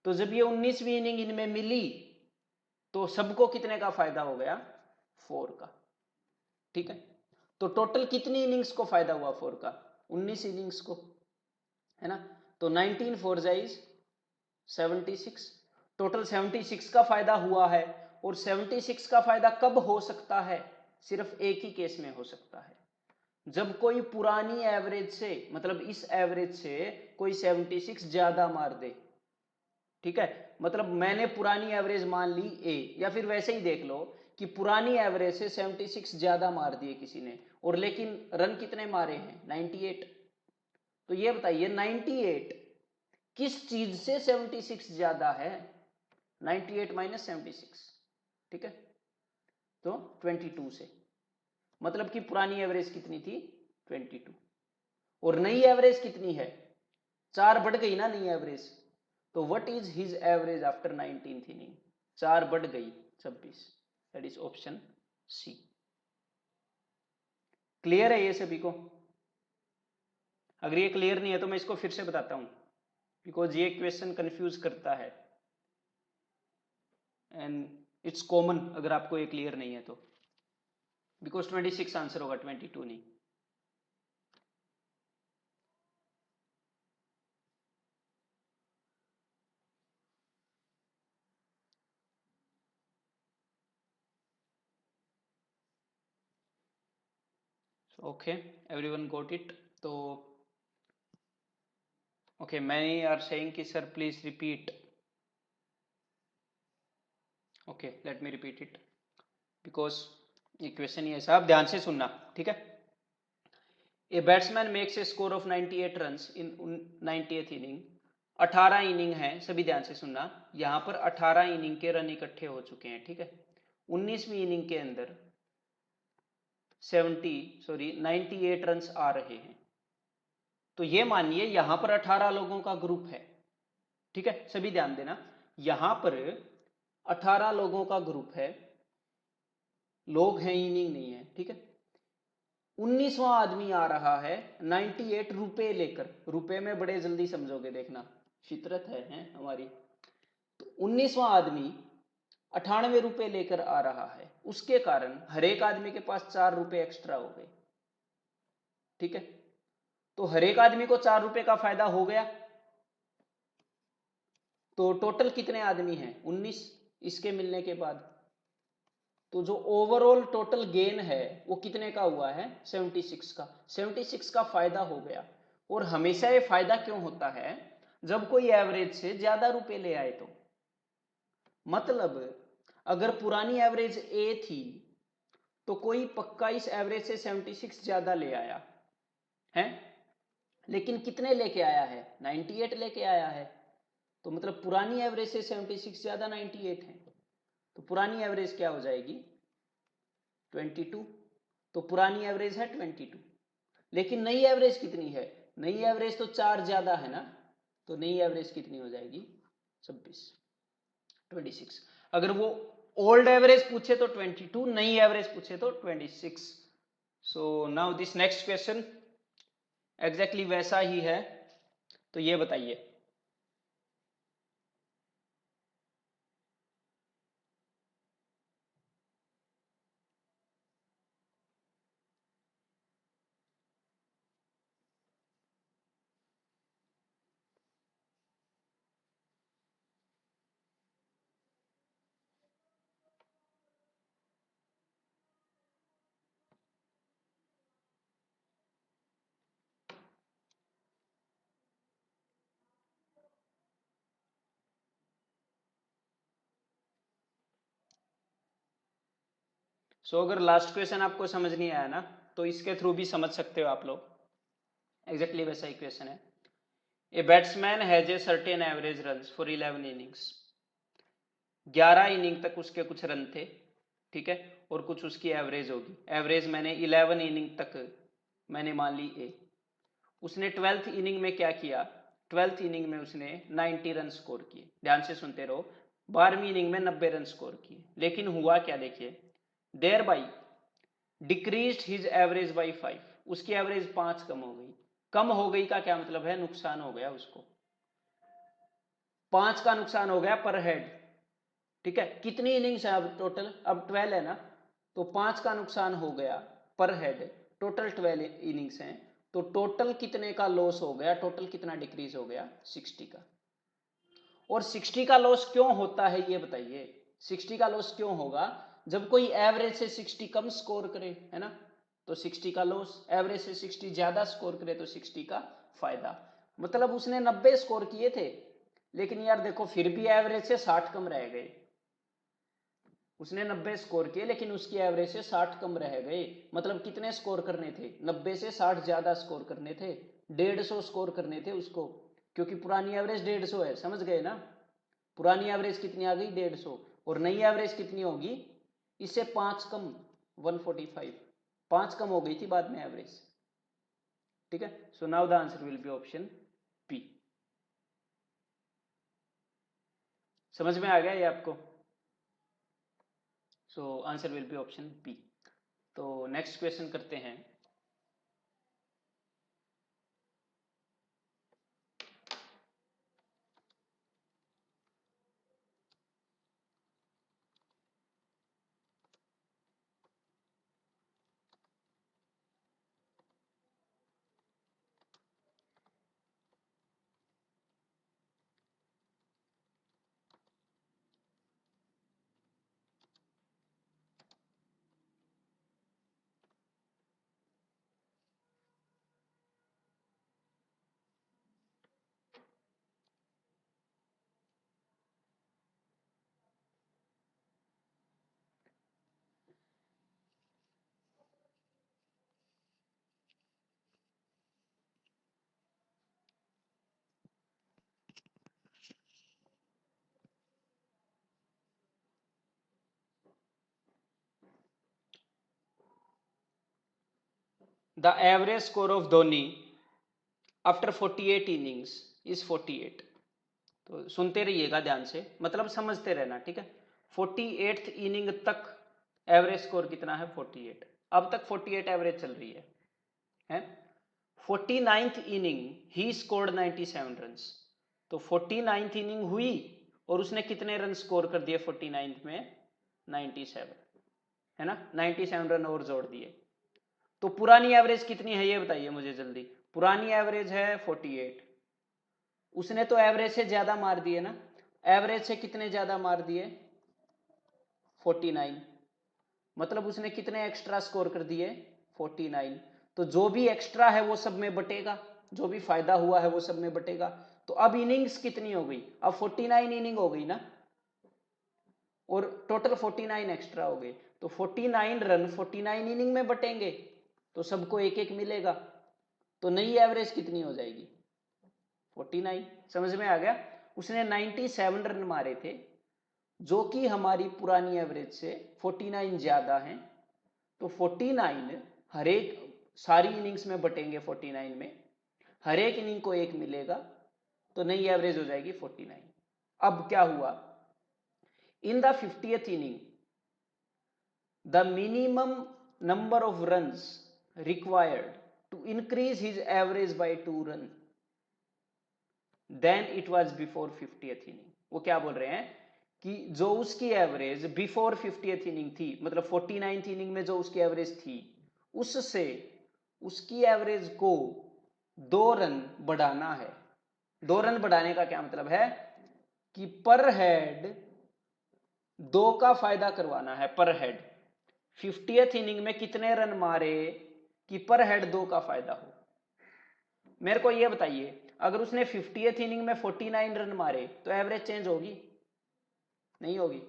Speaker 1: तो जब ये 19वीं इनिंग इनमें मिली तो सबको कितने का फायदा हो गया, 4 का, ठीक है। तो टोटल कितनी इनिंग्स को फायदा हुआ 4 का, 19 इनिंग्स को, है ना। तो 19 4 जाइज 76, टोटल 76 का फायदा हुआ है। और 76 का फायदा कब हो सकता है, सिर्फ एक ही केस में हो सकता है, जब कोई पुरानी एवरेज से, मतलब इस एवरेज से कोई 76 ज्यादा मार दे, ठीक है। मतलब मैंने पुरानी एवरेज मान ली ए, या फिर वैसे ही देख लो कि पुरानी एवरेज से 76 ज्यादा मार दिए किसी ने, और लेकिन रन कितने मारे हैं, 98। तो ये बताइए 98 किस चीज से 76 ज्यादा है, 98 माइनस 76, ठीक है, तो 22 से, मतलब कि पुरानी एवरेज कितनी थी, 22, और नई एवरेज कितनी है, 4 बढ़ गई ना नई एवरेज। तो what is his average after 19th inning, 4 बढ़ गई 26, that is option C. Clear है ये सभी को? अगर ये क्लियर नहीं है तो मैं इसको फिर से बताता हूं, बिकॉज ये क्वेश्चन कंफ्यूज करता है एंड इट्स कॉमन, अगर आपको ये क्लियर नहीं है तो, बिकॉज 26 आंसर होगा, 22 नहीं। Okay, everyone got it? तो ओके, मैनी आर सेइंग कि sir please repeat. Okay, let me repeat it, because ये क्वेश्चन ही ऐसा, आप ध्यान से सुनना, ठीक है। ए batsman makes a score of 98 runs in 90th inning, 18 inning है, सभी ध्यान से सुनना, यहां पर 18 इनिंग के रन इकट्ठे हो चुके हैं, ठीक है। 19वीं इनिंग के अंदर 98 रन्स आ रहे हैं। तो ये मानिए यहां पर 18 लोगों का ग्रुप है, ठीक है, सभी ध्यान देना, यहां पर 18 लोगों का ग्रुप है, लोग हैं, इनिंग नहीं है, ठीक है। 19वां आदमी आ रहा है 98 रुपए लेकर, रुपए में बड़े जल्दी समझोगे, देखना फितरत है हमारी। तो 19वां आदमी 98 रुपए लेकर आ रहा है, उसके कारण हर एक आदमी के पास 4 रुपए एक्स्ट्रा हो गए, ठीक है। तो हर एक आदमी को 4 रुपए का फायदा हो गया। तो टोटल कितने आदमी हैं, 19, इसके मिलने के बाद। तो जो ओवरऑल टोटल गेन है वो कितने का हुआ है, 76 का, 76 का फायदा हो गया। और हमेशा ये फायदा क्यों होता है, जब कोई एवरेज से ज्यादा रुपए ले आए तो, मतलब अगर पुरानी एवरेज ए थी तो कोई पक्का इस एवरेज से 76 ज्यादा ले आया है, लेकिन कितने लेके आया है, 98 लेके आया है। तो मतलब पुरानी एवरेज से 76 ज्यादा 98 है, तो पुरानी एवरेज क्या हो जाएगी, 22। तो पुरानी एवरेज है 22, लेकिन नई एवरेज कितनी है, नई एवरेज तो 4 ज्यादा है ना, तो नई एवरेज कितनी हो जाएगी, 26। अगर वो ओल्ड एवरेज पूछे तो 22, नई एवरेज पूछे तो 26। So now this next question exactly वैसा ही है, तो ये बताइए, सो अगर लास्ट क्वेश्चन आपको समझ नहीं आया ना तो इसके थ्रू भी समझ सकते हो आप लोग। एग्जैक्टली वैसा ही क्वेश्चन है। A batsman has a certain average runs for 11 innings. 11 inning तक उसके कुछ रन थे, ठीक है, और कुछ उसकी एवरेज होगी। एवरेज मैंने 11 इनिंग तक मैंने मान ली ए। उसने 12th इनिंग में क्या किया? 12th इनिंग में उसने 90 रन स्कोर किए। ध्यान से सुनते रहो। 12वीं इनिंग में 90 रन स्कोर किए, लेकिन हुआ क्या देखिए, thereby decreased his average by 5। उसकी एवरेज 5 कम हो गई। कम हो गई का क्या मतलब है? नुकसान हो गया उसको। 5 का नुकसान हो गया पर हेड, ठीक है। कितनी इनिंग्स है अब टोटल? अब 12 है ना, तो 5 का नुकसान हो गया पर हेड। टोटल 12 इनिंग्स हैं, तो टोटल कितने का लॉस हो गया? टोटल कितना डिक्रीज हो गया? 60 का। और 60 का लॉस क्यों होता है ये बताइए? 60 का लॉस क्यों होगा? जब कोई एवरेज से 60 कम स्कोर करे, है ना, तो 60 का लॉस। एवरेज से 60 ज्यादा स्कोर करे तो 60 का फायदा। मतलब उसने 90 स्कोर किए थे, लेकिन यार देखो फिर भी एवरेज से 60 कम रह गए। उसने 90 स्कोर किए लेकिन उसकी एवरेज से 60 कम रह गए। मतलब कितने स्कोर करने थे? 90 से 60 ज्यादा स्कोर करने थे। 150 स्कोर करने थे उसको, क्योंकि पुरानी एवरेज 150 है, समझ गए ना। पुरानी एवरेज कितनी आ गई? 150। और नई एवरेज कितनी होगी? इससे 5 कम, 145। 5 कम हो गई थी बाद में एवरेज, ठीक है। So now the answer will be option P. समझ में आ गया ये आपको? So answer will be option B. तो नेक्स्ट क्वेश्चन करते हैं। The average score of Dhoni after 48 innings is 48। तो सुनते रहिएगा ध्यान से, मतलब समझते रहना, ठीक है। 48th इनिंग तक एवरेज स्कोर कितना है? 48। अब तक 48 एवरेज चल रही है? 49th inning he scored 97 runs. तो 49th इनिंग हुई और उसने कितने रन स्कोर कर दिए 49th में? 97, है ना। 97 रन और जोड़ दिए। तो पुरानी एवरेज कितनी है ये बताइए मुझे जल्दी। पुरानी एवरेज है 48। उसने तो एवरेज से ज्यादा मार दिए ना। एवरेज से कितने ज्यादा मार दिए? 49। मतलब उसने कितने एक्स्ट्रा स्कोर कर दिए? 49। तो जो भी एक्स्ट्रा है वो सब में बटेगा, जो भी फायदा हुआ है वो सब में बटेगा। तो अब इनिंग्स कितनी हो गई? अब 49 इनिंग हो गई ना, और टोटल 49 एक्स्ट्रा हो गए। तो 49 रन 49 इनिंग में बटेंगे, तो सबको एक एक मिलेगा। तो नई एवरेज कितनी हो जाएगी? 49। समझ में आ गया? उसने 97 रन मारे थे, जो कि हमारी पुरानी एवरेज से 49 ज्यादा हैं। तो 49 हर एक सारी इनिंग्स में बटेंगे 49 में, हर एक इनिंग को एक मिलेगा, तो नई एवरेज हो जाएगी 49। अब क्या हुआ? In the 50th inning the minimum number of runs required to increase his average by 2 run than it was before 50th inning. वो क्या बोल रहे हैं कि जो उसकी एवरेज बिफोर 50th इनिंग थी, मतलब 49th इनिंग में जो उसकी एवरेज थी, उससे उसकी एवरेज को 2 रन बढ़ाना है। 2 रन बढ़ाने का क्या मतलब है? कि पर हेड 2 का फायदा करवाना है। पर हेड 50th इनिंग में कितने रन मारे कि पर हेड 2 का फायदा हो? मेरे को ये बताइए, अगर उसने 50th इनिंग में 49 रन मारे तो एवरेज चेंज होगी? नहीं होगी,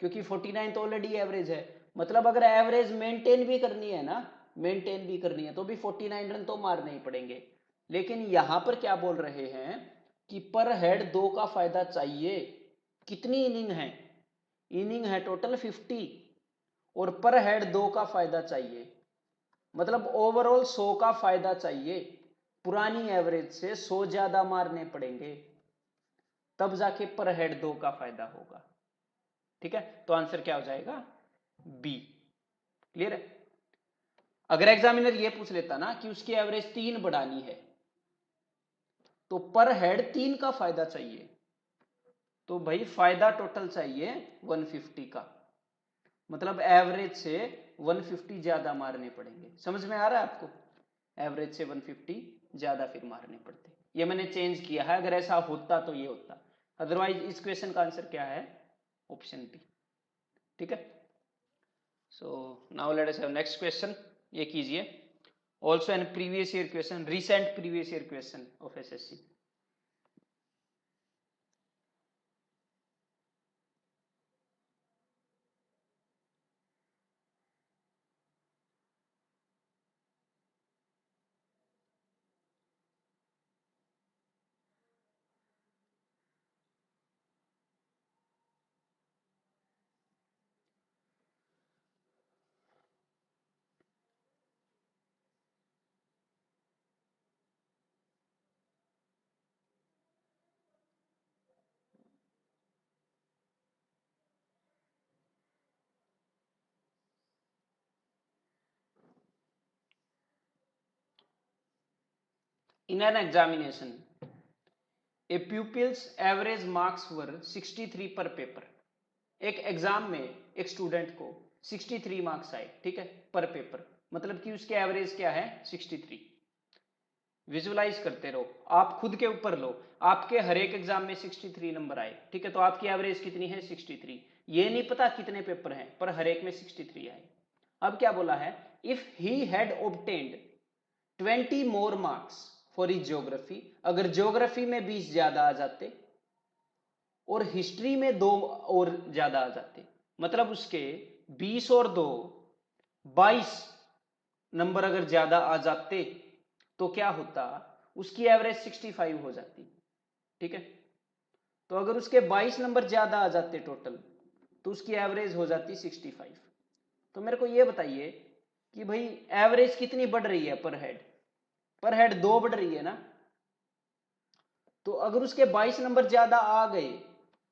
Speaker 1: क्योंकि 49 तो ऑलरेडी एवरेज है। मतलब अगर एवरेज मेंटेन भी करनी है ना, मेंटेन भी करनी है तो भी 49 रन तो मारने ही पड़ेंगे। लेकिन यहां पर क्या बोल रहे हैं कि पर हेड 2 का फायदा चाहिए। कितनी इनिंग है? इनिंग है टोटल 50 और पर हेड 2 का फायदा चाहिए, मतलब ओवरऑल 100 का फायदा चाहिए। पुरानी एवरेज से 100 ज्यादा मारने पड़ेंगे, तब जाके पर हेड 2 का फायदा होगा। ठीक है, तो आंसर क्या हो जाएगा? बी। क्लियर है? अगर एग्जामिनर ये पूछ लेता ना कि उसकी एवरेज 3 बढ़ानी है तो पर हेड 3 का फायदा चाहिए, तो भाई फायदा टोटल चाहिए 150 का, मतलब एवरेज से 150 ज्यादा मारने पड़ेंगे। समझ में आ रहा है आपको? एवरेज से 150 ज्यादा फिर मारने पड़ते। ये मैंने चेंज किया है, अगर ऐसा होता तो ये होता, अदरवाइज इस क्वेश्चन का आंसर क्या है? Option B. ठीक है, so now let us have next question. ये कीजिए, also an previous year question, recent previous year question of SSC. In an examination, a pupil's average marks were 63 per paper. एक एग्जाम में एक स्टूडेंट को 63 मार्क्स आए, ठीक है, पर पेपर, मतलब कि उसकी एवरेज क्या है? 63। विजुअलाइज करते रहो, आप खुद के ऊपर लो, आपके हर एक एग्जाम में 63 नंबर आए, ठीक है, तो आपकी एवरेज कितनी है? 63। ये नहीं पता कितने पेपर हैं, पर हर एक में 63 आए। अब क्या बोला है? If he had obtained 20 more marks for is geography, अगर ज्योग्राफी में 20 ज्यादा आ जाते और हिस्ट्री में 2 और ज्यादा आ जाते, मतलब उसके 20 और 2 22 नंबर अगर ज्यादा आ जाते तो क्या होता? उसकी एवरेज 65 हो जाती। ठीक है, तो अगर उसके 22 नंबर ज्यादा आ जाते टोटल तो उसकी एवरेज हो जाती 65। तो मेरे को ये बताइए कि भाई एवरेज कितनी बढ़ रही है पर हेड? पर हेड 2 बढ़ रही है ना, तो अगर उसके 22 नंबर ज्यादा आ गए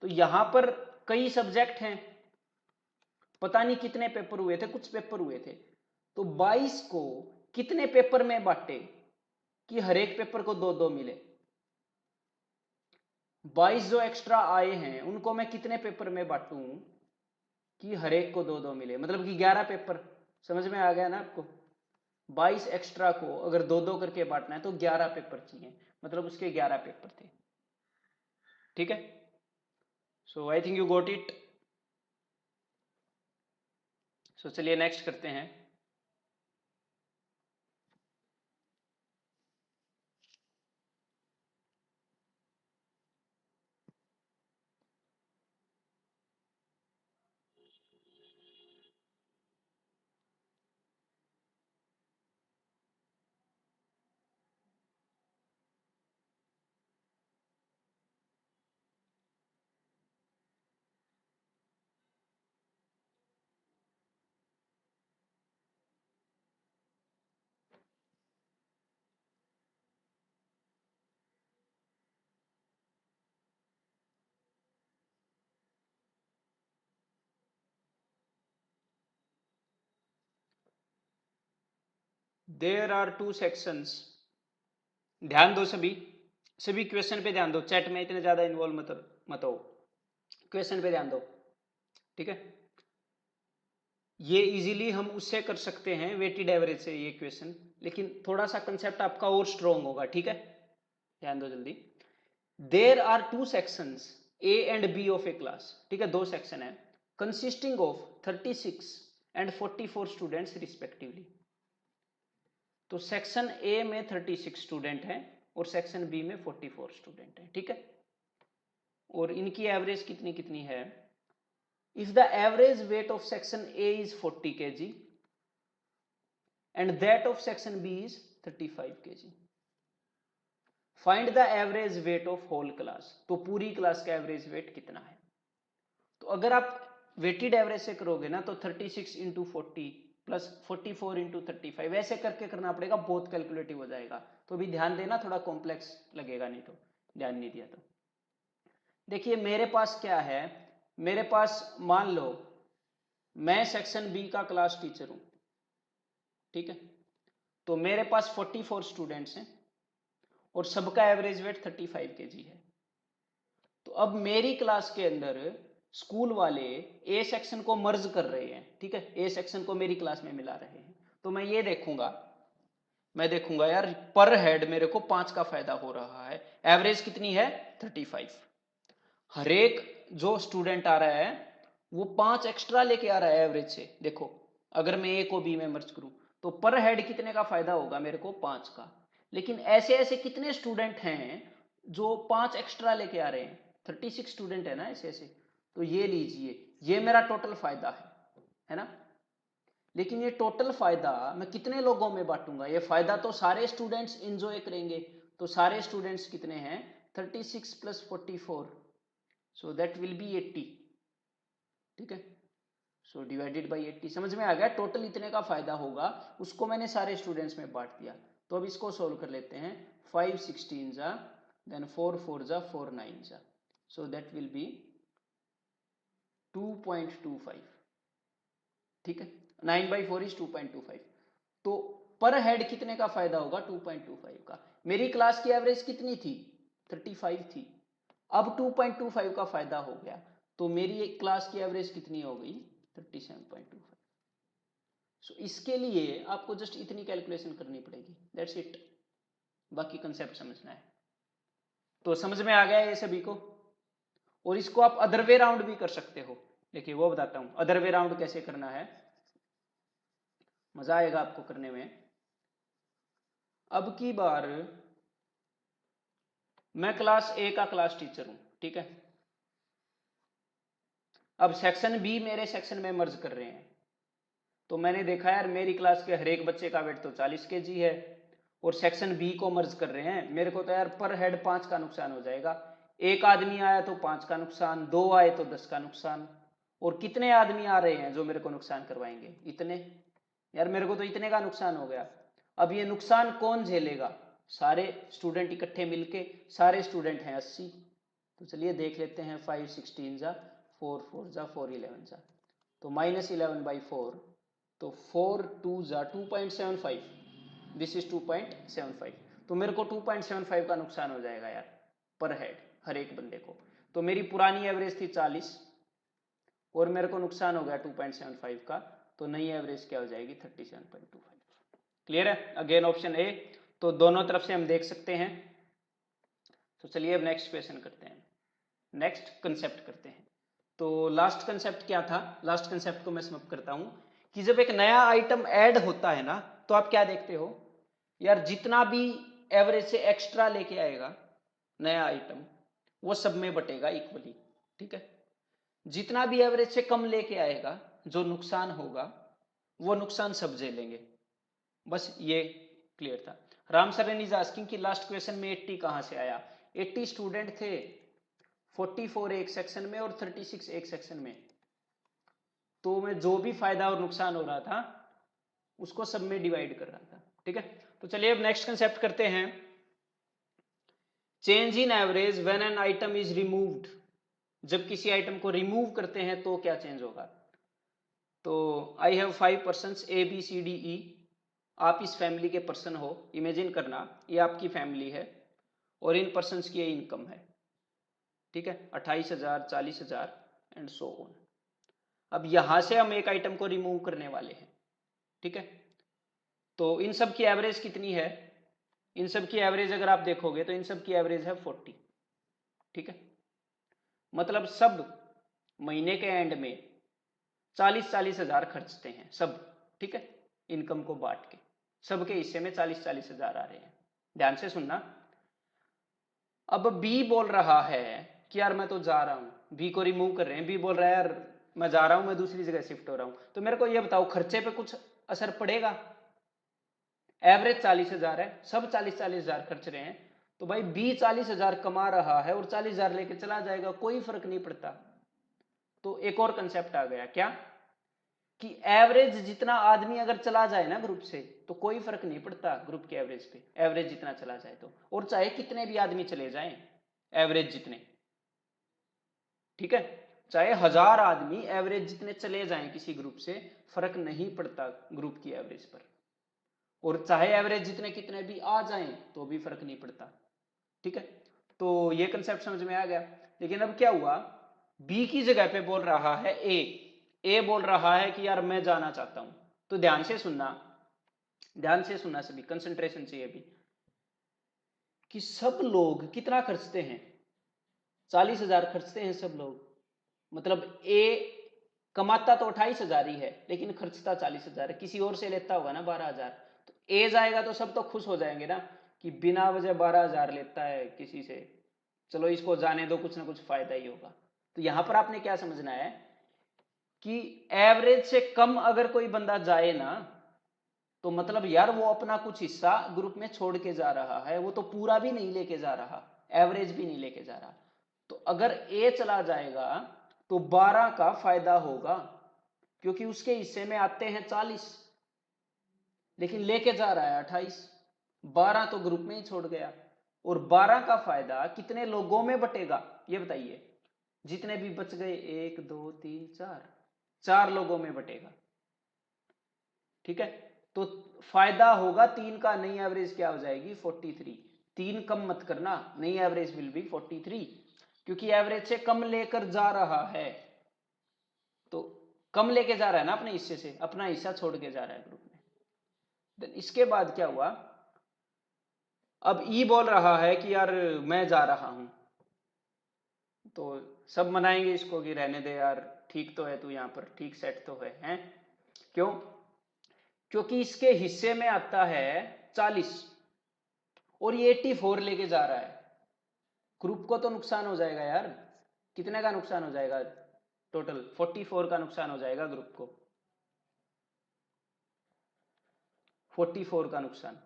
Speaker 1: तो यहां पर कई सब्जेक्ट हैं, पता नहीं कितने पेपर हुए थे, कुछ पेपर हुए थे, तो 22 को कितने पेपर में बांटे कि हर एक पेपर को 2-2 मिले? 22 जो एक्स्ट्रा आए हैं उनको मैं कितने पेपर में बांटूं कि हर एक को 2-2 मिले, मतलब कि 11 पेपर। समझ में आ गया ना आपको? 22 एक्स्ट्रा को अगर 2-2 करके बांटना है तो 11 पेपर चाहिए, मतलब उसके 11 पेपर थे। ठीक है, so I think you got it. So चलिए नेक्स्ट करते हैं। There are 2 sections. ध्यान दो सभी, सभी क्वेश्चन पे ध्यान दो, चैट में इतने ज्यादा इन्वॉल्व मत हो, क्वेश्चन पे ध्यान दो। ठीक है, ये इजीली हम उससे कर सकते हैं वेटेड एवरेज से ये क्वेश्चन, लेकिन थोड़ा सा कंसेप्ट आपका और स्ट्रॉन्ग होगा। ठीक है, ध्यान दो जल्दी। There are 2 sections A and B of a class. ठीक है, 2 सेक्शन है consisting of 36 and 44 students respectively. तो सेक्शन ए में 36 स्टूडेंट हैं और सेक्शन बी में 44 स्टूडेंट हैं। ठीक है, और इनकी एवरेज कितनी कितनी है? if the average weight of section A is 40 kg and that of section B is 35 kg, find the average weight of whole class। तो पूरी क्लास का एवरेज वेट कितना है। तो अगर आप वेटेड एवरेज से करोगे ना तो 36 इंटू 40 प्लस 44 इंटू 35 ऐसे करके करना पड़ेगा, बहुत कैलकुलेटिव हो जाएगा। तो भी ध्यान देना, थोड़ा कॉम्प्लेक्स लगेगा, नहीं तो ध्यान नहीं दिया तो। देखिए मेरे पास क्या है, मेरे पास मान लो मैं सेक्शन बी का क्लास टीचर हूं, ठीक है। तो मेरे पास 44 स्टूडेंट्स हैं और सबका एवरेज वेट 35 केजी है। तो अब मेरी क्लास के अंदर स्कूल वाले ए सेक्शन को मर्ज कर रहे हैं, ठीक है, ए सेक्शन को मेरी क्लास में मिला रहे हैं। तो मैं ये देखूंगा, मैं देखूंगा यार पर हेड मेरे को 5 का फायदा हो रहा है, एवरेज कितनी है 35। हर एक जो स्टूडेंट आ रहा है वो 5 एक्स्ट्रा लेके आ रहा है एवरेज से। देखो अगर मैं ए को बी में मर्ज करूं तो पर हेड कितने का फायदा होगा मेरे को 5 का। लेकिन ऐसे ऐसे कितने स्टूडेंट हैं जो 5 एक्स्ट्रा लेके आ रहे हैं, 36 स्टूडेंट है ना ऐसे ऐसे। तो ये लीजिए, ये मेरा टोटल फायदा है ना। लेकिन ये टोटल फायदा मैं कितने लोगों में बांटूंगा, ये फायदा तो सारे स्टूडेंट्स एंजॉय करेंगे। तो सारे स्टूडेंट्स कितने हैं 36 plus 44, so that will be 80, ठीक है। सो डिवाइडेड बाई 80, समझ में आ गया। टोटल इतने का फायदा होगा, उसको मैंने सारे स्टूडेंट्स में बांट दिया। तो अब इसको सोल्व कर लेते हैं। 5 16 जा, देन 4 4 जा, 4 9 जा, सो दैट विल बी 2.25, ठीक है। 9/4 इज 2.25। तो पर हेड कितने का फायदा होगा 2.25 का। मेरी क्लास की एवरेज कितनी थी 35 थी, अब 2.25 का फायदा हो गया, तो मेरी एक क्लास की एवरेज कितनी हो गई 37.25। सो इसके लिए आपको जस्ट इतनी कैलकुलेशन करनी पड़ेगी, दैट्स इट। बाकी कंसेप्ट समझना है। तो समझ में आ गया ये सभी को। और इसको आप अदर वे राउंड भी कर सकते हो। देखिए वो बताता हूं अदर वे राउंड कैसे करना है, मजा आएगा आपको करने में। अब की बार मैं क्लास ए का क्लास टीचर हूं, ठीक है। अब सेक्शन बी मेरे सेक्शन में मर्ज कर रहे हैं। तो मैंने देखा यार मेरी क्लास के हर एक बच्चे का वेट तो 40 केजी है और सेक्शन बी को मर्ज कर रहे हैं, मेरे को तो यार पर हेड 5 का नुकसान हो जाएगा। एक आदमी आया तो 5 का नुकसान, 2 आए तो 10 का नुकसान। और कितने आदमी आ रहे हैं जो मेरे को नुकसान करवाएंगे, इतने। यार मेरे को तो इतने का नुकसान हो गया। अब ये नुकसान कौन झेलेगा, सारे स्टूडेंट इकट्ठे मिलके। सारे स्टूडेंट हैं 80। तो चलिए देख लेते हैं। 5 16 जा, 4 4 जा, 4 11 जा, तो -11/4, तो 4 2 जा 2.75, दिस इज 2.75। तो मेरे को 2.75 का नुकसान हो जाएगा यार पर हेड हर एक बंदे को। तो मेरी पुरानी एवरेज थी 40 और मेरे को नुकसान हो गया 2.75 का, तो नई एवरेज क्या हो जाएगी 37.25। क्लियर है। Again option A. तो दोनों तरफ से हम देख सकते हैं। तो चलिए अब नेक्स्ट क्वेश्चन करते हैं, नेक्स्ट कंसेप्ट करते हैं। तो लास्ट कंसेप्ट क्या था, लास्ट कंसेप्ट को मैं समझ करता हूं कि जब एक नया आइटम ऐड होता है ना तो आप क्या देखते हो यार, जितना भी एवरेज से एक्स्ट्रा लेके आएगा नया आइटम वो सब में बटेगा इक्वली, ठीक है। जितना भी एवरेज से कम लेके आएगा जो नुकसान होगा वो नुकसान सब झेलेंगे। बस ये क्लियर था। राम सरन इज आस्किंग कि लास्ट क्वेश्चन में 80 कहां से आया। 80 स्टूडेंट थे, 44 एक सेक्शन में और 36 एक सेक्शन में। तो मैं जो भी फायदा और नुकसान हो रहा था उसको सब में डिवाइड कर रहा था, ठीक है। तो चलिए अब नेक्स्ट कंसेप्ट करते हैं। Change in average when an item is removed. जब किसी आइटम को रिमूव करते हैं तो क्या चेंज होगा। तो आई हैव 5 पर्सन्स ABCDE। आप इस फैमिली के पर्सन हो, इमेजिन करना ये आपकी फैमिली है और इन पर्सन्स की ये इनकम है, ठीक है, 28,000 40,000 एंड सो ऑन। अब यहां से हम एक आइटम को रिमूव करने वाले हैं, ठीक है। तो इन सब की एवरेज कितनी है, इन सब की एवरेज अगर आप देखोगे तो इन सब की एवरेज है 40, ठीक है। मतलब सब महीने के एंड में 40-40 हजार खर्चते हैं सब, ठीक है। इनकम को बांट के सबके हिस्से में 40-40 हजार आ रहे हैं। ध्यान से सुनना। अब बी बोल रहा है कि यार मैं तो जा रहा हूं, बी को रिमूव कर रहे हैं। बी बोल रहा है यार मैं जा रहा हूं, मैं दूसरी जगह शिफ्ट हो रहा हूं, तो मेरे को ये बताओ खर्चे पे कुछ असर पड़ेगा? एवरेज 40,000 है, सब 40,000 खर्च रहे हैं, तो भाई बी 40,000 कमा रहा है और 40,000 लेके चला जाएगा, कोई फर्क नहीं पड़ता। तो एक और कंसेप्ट आ गया, क्या कि एवरेज जितना आदमी अगर चला जाए ना ग्रुप से, तो कोई फर्क नहीं पड़ता ग्रुप के एवरेज पे, एवरेज जितना चला जाए तो, और चाहे कितने भी आदमी चले जाएं, एवरेज जितने, ठीक है, चाहे 1000 आदमी एवरेज जितने चले जाएं किसी ग्रुप से, फर्क नहीं पड़ता ग्रुप की एवरेज पर, और चाहे एवरेज जितने कितने भी आ जाएं तो भी फर्क नहीं पड़ता, ठीक है। तो ये कंसेप्ट समझ में आ गया। लेकिन अब क्या हुआ, बी की जगह पे बोल रहा है ए बोल रहा है कि यार मैं जाना चाहता हूं, तो ध्यान से सुनना सभी, कंसंट्रेशन चाहिए अभी, कि सब लोग कितना खर्चते हैं, 40,000 खर्चते हैं सब लोग, मतलब ए कमाता तो 28,000 ही है, लेकिन खर्चता 40,000 है, किसी और से लेता होगा ना 12,000, तो ए जाएगा तो सब तो खुश हो जाएंगे ना कि बिना वजह 12,000 लेता है किसी से, चलो इसको जाने दो, कुछ ना कुछ फायदा ही होगा। तो यहां पर आपने क्या समझना है कि एवरेज से कम अगर कोई बंदा जाए ना, तो मतलब यार वो अपना कुछ हिस्सा ग्रुप में छोड़ के जा रहा है, वो तो पूरा भी नहीं लेके जा रहा, एवरेज भी नहीं लेके जा रहा। तो अगर ए चला जाएगा तो 12 का फायदा होगा, क्योंकि उसके हिस्से में आते हैं 40, लेकिन लेके जा रहा है 28, 12 तो ग्रुप में ही छोड़ गया, और 12 का फायदा कितने लोगों में बटेगा ये बताइए, जितने भी बच गए 1 2 3 4 लोगों में बटेगा, ठीक है। तो फायदा होगा 3 का, नई एवरेज क्या हो जाएगी 43, 3 कम मत करना, नई एवरेज विल बी 43, क्योंकि एवरेज से कम लेकर जा रहा है, तो कम लेके जा रहा है ना अपने हिस्से से, अपना हिस्सा छोड़ के जा रहा है ग्रुप में। देन इसके बाद क्या हुआ, अब ई बोल रहा है कि यार मैं जा रहा हूं, तो सब मनाएंगे इसको कि रहने दे यार, ठीक तो है तू यहाँ पर, ठीक सेट तो है, हैं? क्यों? क्योंकि इसके हिस्से में आता है 40 और ये 84 लेके जा रहा है, ग्रुप को तो नुकसान हो जाएगा यार, कितने का नुकसान हो जाएगा, टोटल 44 का नुकसान हो जाएगा ग्रुप को, 44 का नुकसान,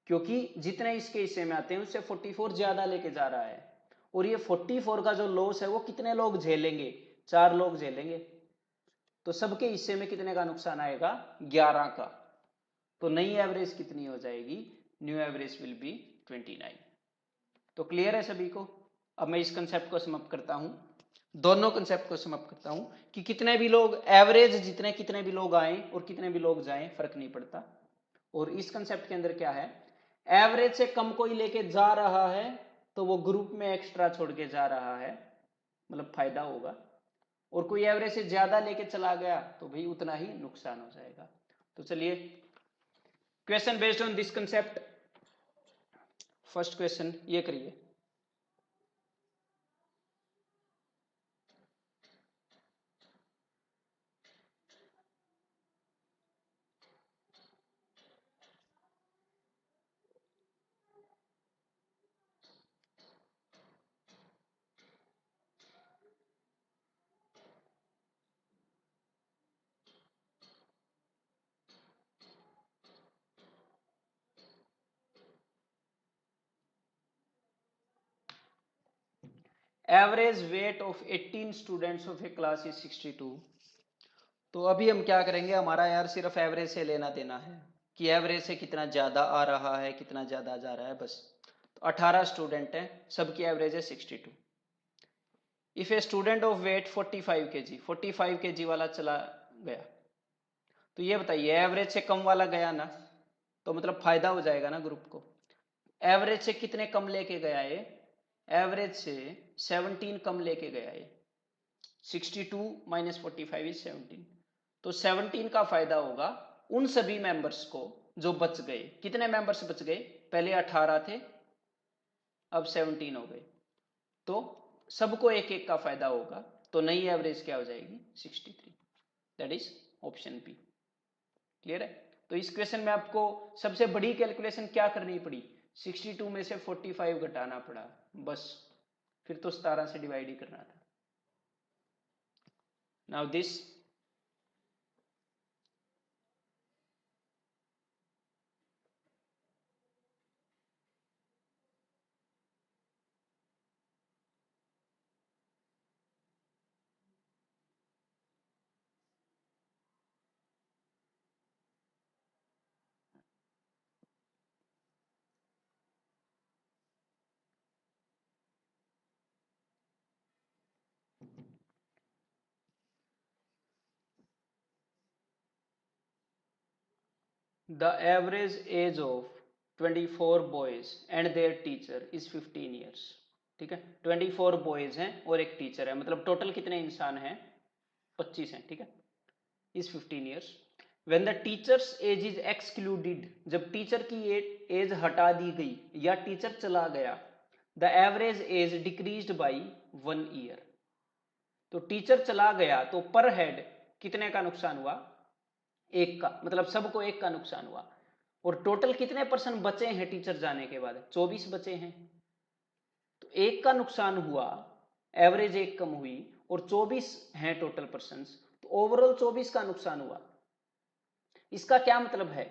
Speaker 1: क्योंकि जितने इसके हिस्से में आते हैं उससे 44 ज्यादा लेके जा रहा है, और ये 44 का जो लॉस है वो कितने लोग झेलेंगे, 4 लोग झेलेंगे, तो सबके हिस्से में कितने का नुकसान आएगा, 11 का। तो नई एवरेज कितनी हो जाएगी, न्यू एवरेज विल बी 29। तो क्लियर है सभी को? अब मैं इस कंसेप्ट को समअप करता हूं, दोनों कंसेप्ट को समअप करता हूं कि कितने भी लोग एवरेज जितने कितने भी लोग आए और कितने भी लोग जाएं फर्क नहीं पड़ता। और इस कंसेप्ट के अंदर क्या है, एवरेज से कम कोई लेके जा रहा है तो वो ग्रुप में एक्स्ट्रा छोड़ के जा रहा है, मतलब फायदा होगा, और कोई एवरेज से ज्यादा लेके चला गया तो भाई उतना ही नुकसान हो जाएगा। तो चलिए question based on this concept, first question ये करिए, average weight of 18 students of a class is 62। तो अभी हम क्या करेंगे, हमारा यार सिर्फ एवरेज से लेना देना है कि एवरेज से कितना ज्यादा आ रहा है कितना ज्यादा जा रहा है बस। तो 18 स्टूडेंट हैं, सबकी एवरेज है 62। If a student of weight 45 kg, 45 kg वाला चला गया, तो ये बताइए एवरेज से कम वाला गया ना, तो मतलब फायदा हो जाएगा ना ग्रुप को। एवरेज से कितने कम लेके गया ये, एवरेज से 17 कम लेके गया ये, 62 माइनस 45 इज 17, तो 17 का फायदा होगा उन सभी मेंबर्स को जो बच गए। कितने मेंबर्स बच गए, पहले 18 थे अब 17 हो गए, तो सबको एक एक का फायदा होगा, तो नई एवरेज क्या हो जाएगी 63, that is option B. Clear है? तो इस क्वेश्चन में आपको सबसे बड़ी कैलकुलेशन क्या करनी पड़ी, 62 में से 45 घटाना पड़ा बस, फिर तो 17 से डिवाइड ही करना था। Now this the average age of 24 boys and their teacher is 15 years। ठीक है, 24 बॉयज हैं और एक टीचर है, मतलब टोटल कितने इंसान हैं? 25 हैं। ठीक है, is 15 years. When the teachers age is excluded, जब टीचर की एज हटा दी गई या टीचर चला गया, the average age decreased by 1 year. तो टीचर चला गया तो पर हेड कितने का नुकसान हुआ? एक का, मतलब सबको एक का नुकसान हुआ। और टोटल कितने परसेंट बचे हैं टीचर जाने के बाद? 24 बचे हैं। तो एक का नुकसान हुआ, एवरेज एक कम हुई, और 24 हैं टोटल पर्सन, तो ओवरऑल 24 का नुकसान हुआ। इसका क्या मतलब है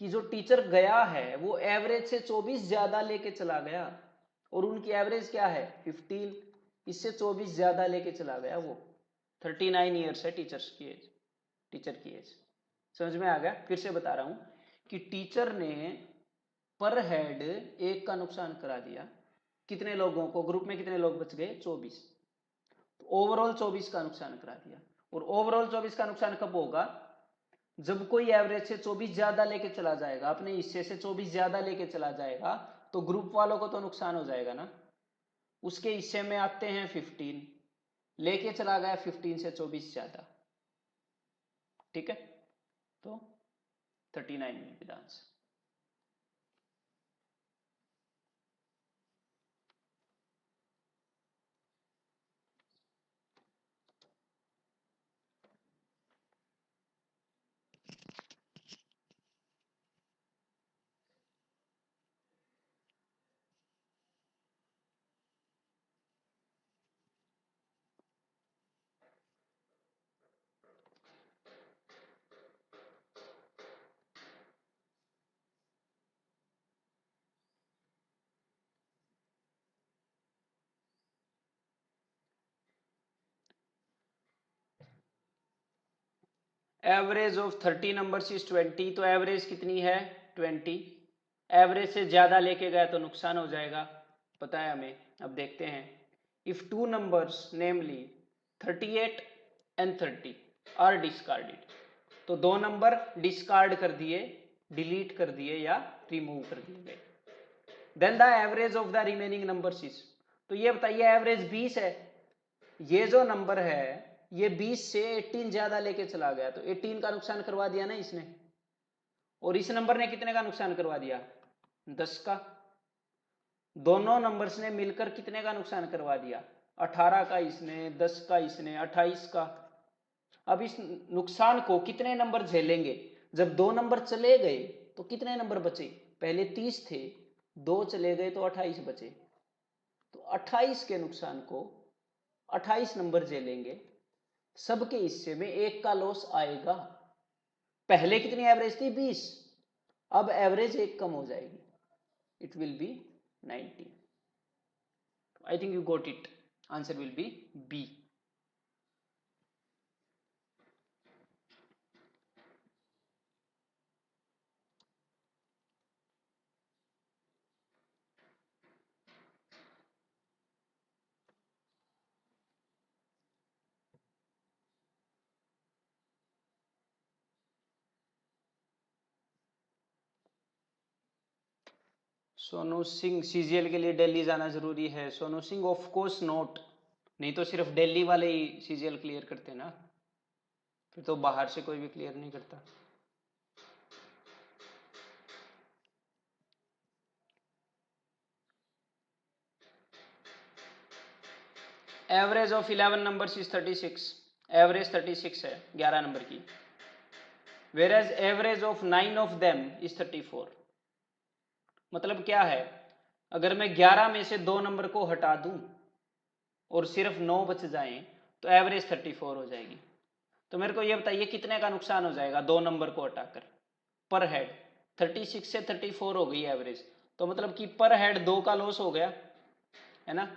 Speaker 1: कि जो टीचर गया है वो एवरेज से 24 ज्यादा लेके चला गया, और उनकी एवरेज क्या है? 15, इससे 24 ज्यादा लेके चला गया वो। 39 ईयर्स है टीचर्स की एज, टीचर की एज। समझ में आ गया? फिर से बता रहा हूं कि टीचर ने पर हेड एक का नुकसान करा दिया। कितने लोगों को? ग्रुप में कितने लोग बच गए? 24। तो ओवरऑल 24 का नुकसान करा दिया। और ओवरऑल 24 का नुकसान कब होगा? जब कोई एवरेज से 24 ज्यादा लेके चला जाएगा, अपने हिस्से से 24 ज्यादा लेके चला जाएगा, तो ग्रुप वालों को तो नुकसान हो जाएगा ना। उसके हिस्से में आते हैं 15, लेके चला गया 15 से 24 ज्यादा। ठीक है, तो 39 will be the answer. Average of 30 numbers is 20, तो एवरेज कितनी है? 20। एवरेज से ज्यादा लेके गया तो नुकसान हो जाएगा, पता है हमें। अब देखते हैं, if two numbers namely 38 and 30 are discarded, तो दो नंबर डिस्कार्ड कर दिए, डिलीट कर दिए या रिमूव कर दिए गए। Then the average of the remaining numbers is, तो ये बताइए एवरेज 20 है, ये जो नंबर है ये 20 से 18 ज्यादा लेके चला गया, तो 18 का नुकसान करवा दिया ना इसने। और इस नंबर ने कितने का नुकसान करवा दिया? 10 का। दोनों नंबर्स ने मिलकर कितने का नुकसान करवा दिया? 18 का इसने, 10 का इसने, 28 का। अब इस नुकसान को कितने नंबर झेलेंगे? जब दो नंबर चले गए तो कितने नंबर बचे? पहले 30 थे, दो चले गए तो 28 बचे। तो 28 के नुकसान को 28 नंबर झेलेंगे, सबके हिस्से में एक का लॉस आएगा। पहले कितनी एवरेज थी? 20, अब एवरेज एक कम हो जाएगी, it will be 90। I think you got it, answer will be B. Sonu Singh, CGL के लिए दिल्ली जाना जरूरी है? Sonu Singh of course not, नहीं तो सिर्फ दिल्ली वाले ही सीजीएल क्लियर करते ना, फिर तो बाहर से कोई भी क्लियर नहीं करता। Average of 11 numbers is 36, average 36 है 11 नंबर की। Whereas average of 9 of them is 34। मतलब क्या है, अगर मैं 11 में से दो नंबर को हटा दूं और सिर्फ 9 बच जाएं तो एवरेज 34 हो जाएगी। तो मेरे को ये बताइए कितने का नुकसान हो जाएगा 2 नंबर को हटाकर पर हेड। 36 से 34 हो गई एवरेज, तो मतलब कि पर हेड 2 का लॉस हो गया, है ना।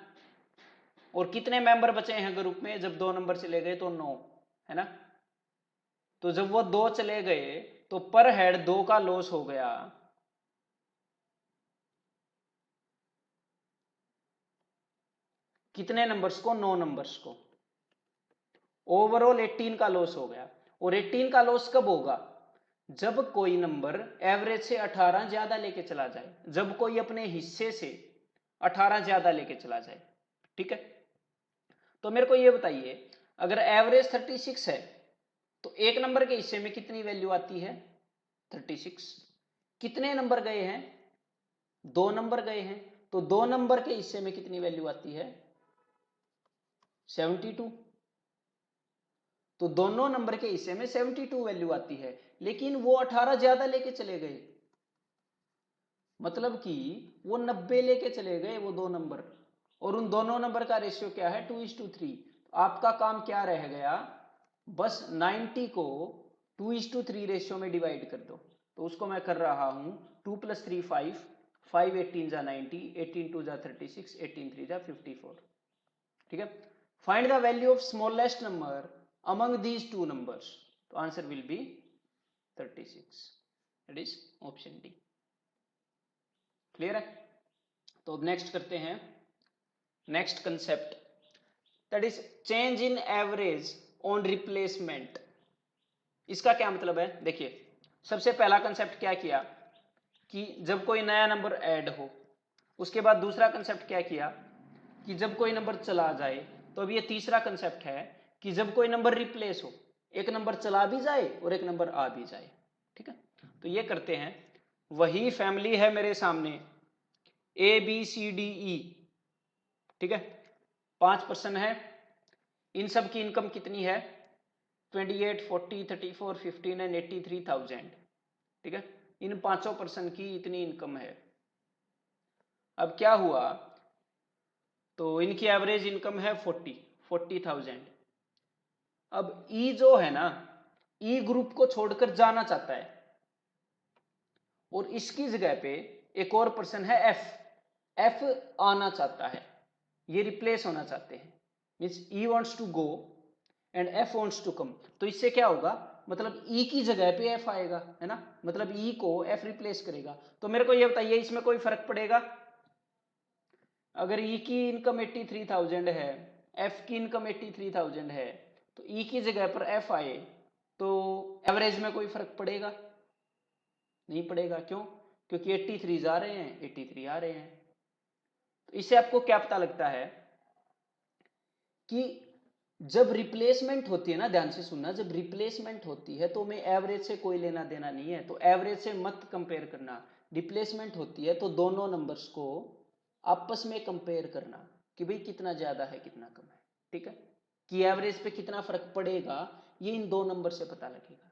Speaker 1: और कितने मेंबर बचे हैं ग्रुप में, जब 2 नंबर चले गए तो 9, है ना। तो जब वो 2 चले गए तो पर हेड 2 का लॉस हो गया। कितने नंबर्स को, 9 नंबर्स को। ओवरऑल 18 का लॉस हो गया। और 18 का लॉस कब होगा, जब कोई नंबर एवरेज से 18 ज्यादा लेके चला जाए, जब कोई अपने हिस्से से 18 ज्यादा लेके चला जाए, ठीक है। तो मेरे को ये बताइए, अगर एवरेज 36 है तो एक नंबर के हिस्से में कितनी वैल्यू आती है, 36। कितने नंबर गए हैं, 2 नंबर गए हैं, तो 2 नंबर के हिस्से में कितनी वैल्यू आती है, 72। तो दोनों नंबर के हिस्से में 72 वैल्यू आती है, लेकिन वो 18 ज्यादा लेके चले गए, मतलब कि वो 90 लेके चले गए वो 2 नंबर, और उन दोनों नंबर का रेशियो क्या है, 2:3। आपका काम क्या रह गया, बस 90 को 2:3 रेशियो में डिवाइड कर दो। तो उसको मैं कर रहा हूं, 2 + 3 5, 5 18 जा 90, 18 2 जा 36, 18 3 जा 54, ठीक है। Find the value of smallest number among these two numbers, तो answer will B 36, that is option D. Clear है। तो अब नेक्स्ट करते हैं next concept, that is change in average on replacement. इसका क्या मतलब है, देखिए सबसे पहला कंसेप्ट क्या किया कि जब कोई नया नंबर ऐड हो, उसके बाद दूसरा कंसेप्ट क्या किया कि जब कोई नंबर चला जाए, तो अब ये तीसरा कंसेप्ट है कि जब कोई नंबर रिप्लेस हो, एक नंबर चला भी जाए और एक नंबर आ भी जाए, ठीक है। तो ये करते हैं, वही फैमिली है मेरे सामने ABCDE, ठीक है। 5 पर्सन है, इन सब की इनकम कितनी है, 28 40 34 15 एंड 83,000, ठीक है। इन 5 पर्सन की इतनी इनकम है। अब क्या हुआ, तो इनकी एवरेज इनकम है 40,000। अब ई जो है ना, ई ग्रुप को छोड़कर जाना चाहता है, और इसकी जगह पे एक और पर्सन है एफ आना चाहता है, ये रिप्लेस होना चाहते हैं, means E wants to go and F wants to come. तो इससे क्या होगा, मतलब ई की जगह पे एफ आएगा, है ना, मतलब ई को एफ रिप्लेस करेगा। तो मेरे को ये बताइए इसमें कोई फर्क पड़ेगा, अगर ई की इनकम 83,000 है, एफ की इनकम 83,000 है, तो ई की जगह पर एफ आए तो एवरेज में कोई फर्क पड़ेगा, नहीं पड़ेगा। क्यों, क्योंकि 83 जा रहे हैं, 83 आ रहे हैं। तो इससे आपको क्या पता लगता है कि जब रिप्लेसमेंट होती है ना, ध्यान से सुनना, जब रिप्लेसमेंट होती है तो हमें एवरेज से कोई लेना देना नहीं है, तो एवरेज से मत कंपेयर करना। रिप्लेसमेंट होती है तो दोनों नंबर्स को आपस में कंपेयर करना कि भाई कितना ज्यादा है कितना कम है, ठीक है, कि एवरेज पे कितना फर्क पड़ेगा, ये इन 2 नंबर से पता लगेगा।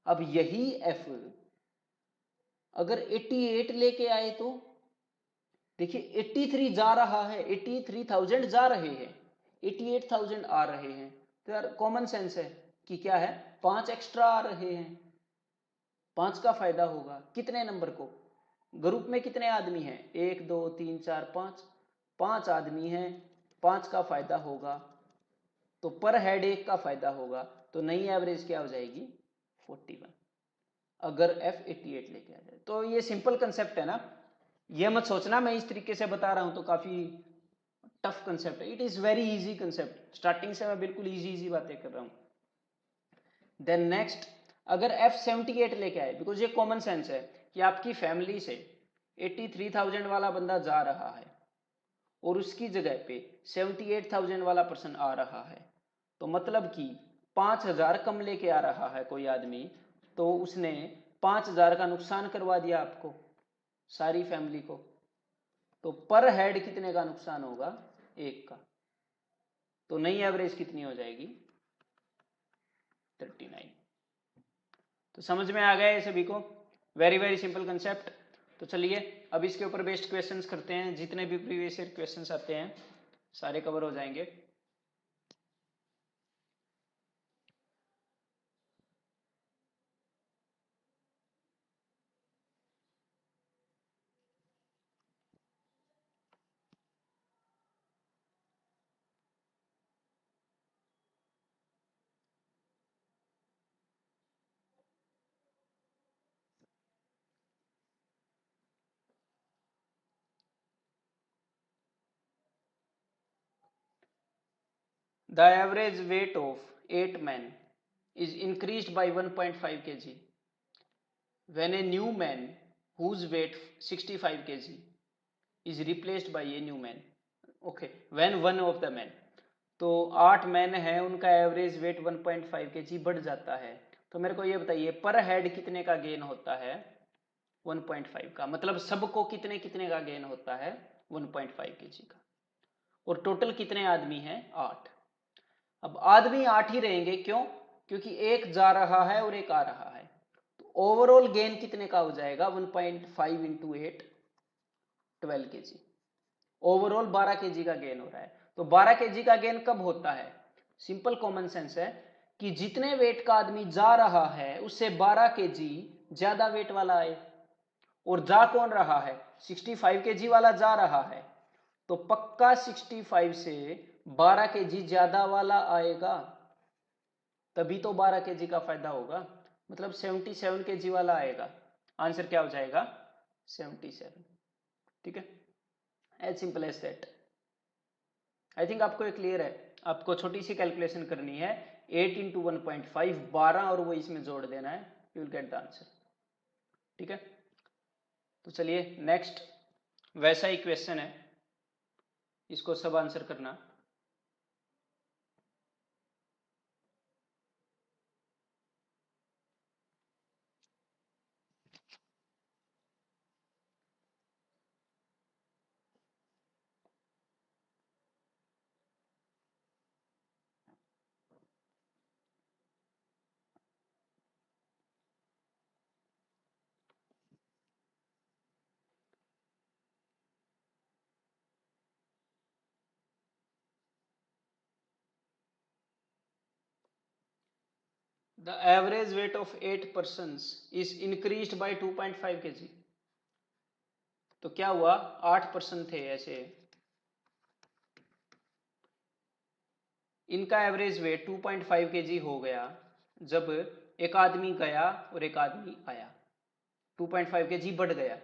Speaker 1: अब यही एफ अगर 88 लेके आए तो देखिए 83 जा रहा है, 83,000 जा रहे हैं, 88,000 आ रहे हैं, तो यार कॉमन सेंस है कि क्या है, 5 एक्स्ट्रा आ रहे हैं, 5 का फायदा होगा कितने नंबर को, ग्रुप में कितने आदमी हैं, 1 2 3 4 5, 5 आदमी हैं, 5 का फायदा होगा, तो पर हेड 1 का फायदा होगा, तो नई एवरेज क्या हो जाएगी 41, अगर एफ 88 लेके आ जाए। तो ये सिंपल कंसेप्ट है ना, ये मत सोचना मैं इस तरीके से बता रहा हूं तो काफी टफ कंसेप्ट है, it is very easy concept, starting से मैं बिल्कुल इजी बातें कर रहा हूं। देन नेक्स्ट, अगर एफ 78 लेके आए, बिकॉज ये कॉमन सेंस है कि आपकी फैमिली से 83,000 वाला बंदा जा रहा है और उसकी जगह पे 78,000 वाला पर्सन आ रहा है, तो मतलब कि 5,000 कम लेके आ रहा है कोई आदमी, तो उसने 5,000 का नुकसान करवा दिया आपको, सारी फैमिली को, तो पर हेड कितने का नुकसान होगा, 1 का, तो नई एवरेज कितनी हो जाएगी 39। तो समझ में आ गया ये सभी को, वेरी वेरी सिंपल कंसेप्ट। तो चलिए अब इसके ऊपर बेस्ड क्वेश्चंस करते हैं, जितने भी प्रीवियस ईयर क्वेश्चंस आते हैं सारे कवर हो जाएंगे। The average weight of 8 men is increased by 1.5 kg when a new man whose weight 65 kg is replaced by a new man. Okay, when one of the men, तो 8 मैन है, उनका एवरेज वेट 1.5 kg बढ़ जाता है, तो मेरे को ये बताइए पर हेड कितने का गेन होता है? 1.5 का। मतलब सबको कितने कितने का गेन होता है? 1.5 kg का। और टोटल कितने आदमी हैं? 8। अब आदमी 8 ही रहेंगे, क्यों? क्योंकि एक जा रहा है और एक आ रहा है, तो ओवरऑल गेन कितने का हो जाएगा? 1.5 इंटू 8 12 kg। ओवरऑल 12 kg का गेन हो रहा है। तो 12 kg का गेन कब होता है? सिंपल कॉमन सेंस है कि जितने वेट का आदमी जा रहा है उससे 12 kg ज्यादा वेट वाला आए। और जा कौन रहा है? 65 kg वाला जा रहा है, तो पक्का 65 से 12 kg ज्यादा वाला आएगा, तभी तो 12 kg का फायदा होगा। मतलब 77 kg वाला आएगा। आंसर क्या हो जाएगा? 77। ठीक है, as simple as that. I think आपको ये क्लियर है। आपको छोटी सी कैलकुलेशन करनी है, 8 इंटू 1.5 12 और वो इसमें जोड़ देना है, you will get the answer. ठीक है, तो चलिए नेक्स्ट वैसा ही क्वेश्चन है, इसको सब आंसर करना। The average weight of 8 persons is increased by 2.5 kg। तो क्या हुआ? 8 पर्सन थे ऐसे, इनका एवरेज वेट 2.5 kg हो गया जब एक आदमी गया और एक आदमी आया, 2.5 kg बढ़ गया।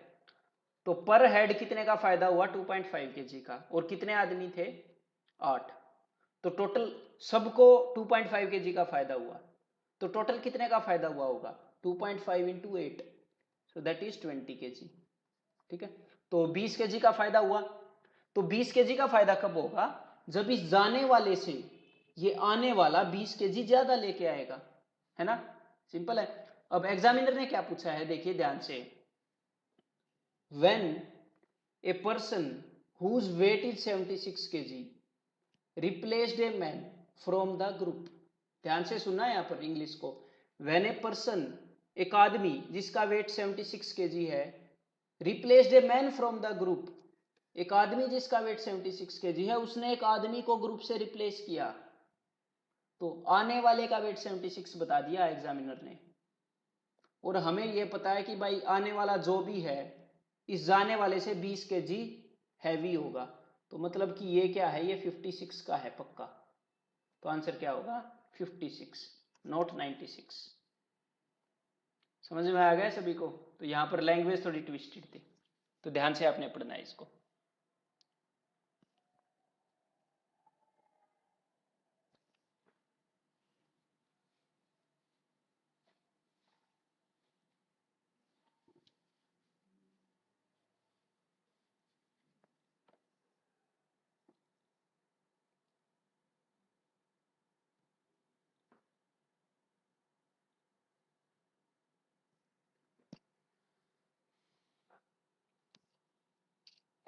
Speaker 1: तो पर हेड कितने का फायदा हुआ? 2.5 kg का। और कितने आदमी थे? 8। तो टोटल सबको 2.5 kg का फायदा हुआ, तो टोटल कितने का फायदा हुआ होगा? 2.5 into 8, so that is 20 kg। ठीक है, तो 20 kg का फायदा हुआ। तो 20 kg का फायदा कब होगा? जब इस जाने वाले से ये आने वाला 20 kg ज्यादा लेके आएगा, है ना? सिंपल है। अब एग्जामिनर ने क्या पूछा है, देखिए ध्यान से। When a person whose weight is 76 kg replaced a man from the group, ध्यान से सुनना है यहाँ पर इंग्लिश को। When a person, एक आदमी जिसका वेट 76 kg है, replaced a man from the group, एक आदमी जिसका वेट 76 kg है उसने एक आदमी को ग्रुप से रिप्लेस किया, तो आने वाले का वेट 76 बता दिया एग्जामिनर ने। और हमें यह पता है कि भाई आने वाला जो भी है इस जाने वाले से 20 kg हैवी होगा, तो मतलब कि ये क्या है? ये 56 का है पक्का। तो आंसर क्या होगा? 56, नॉट 96। समझ में आ गया सभी को? तो यहां पर लैंग्वेज थोड़ी ट्विस्टेड थी, तो ध्यान से आपने पढ़ना है इसको।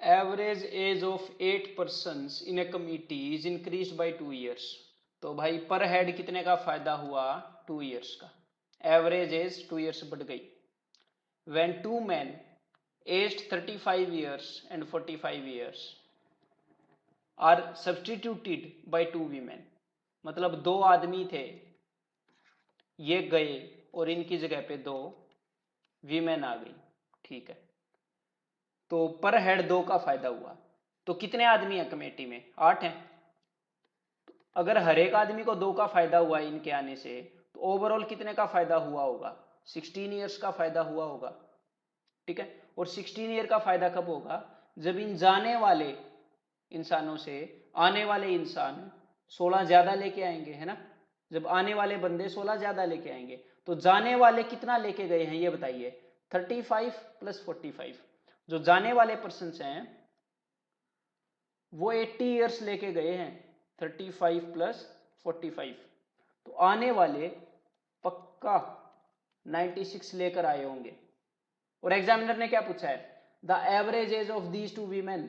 Speaker 1: Average age of 8 persons in a committee is increased by 2 years। तो भाई पर हेड कितने का फायदा हुआ? 2 years का। एवरेज एज 2 years बढ़ गई। When 2 men aged 35 years and 45 years are substituted by 2 women, मतलब 2 आदमी थे, ये गए और इनकी जगह पे 2 वीमेन आ गई। ठीक है, तो पर हेड 2 का फायदा हुआ। तो कितने आदमी है कमेटी में? 8 हैं। अगर हर एक आदमी को 2 का फायदा हुआ इनके आने से, तो ओवरऑल कितने का फायदा हुआ होगा? 16 ईयर्स का फायदा हुआ होगा। ठीक है, और 16 ईयर का फायदा कब होगा? जब इन जाने वाले इंसानों से आने वाले इंसान 16 ज्यादा लेके आएंगे, है ना। जब आने वाले बंदे 16 ज्यादा लेके आएंगे, तो जाने वाले कितना लेके गए हैं ये बताइए। 35 प्लस 45। जो जाने वाले पर्सन हैं वो 80 ईयर्स लेके गए हैं, 35 प्लस 45। तो आने वाले पक्का 96 लेकर आए होंगे। और एग्जामिनर ने क्या पूछा है, the average as of these two women.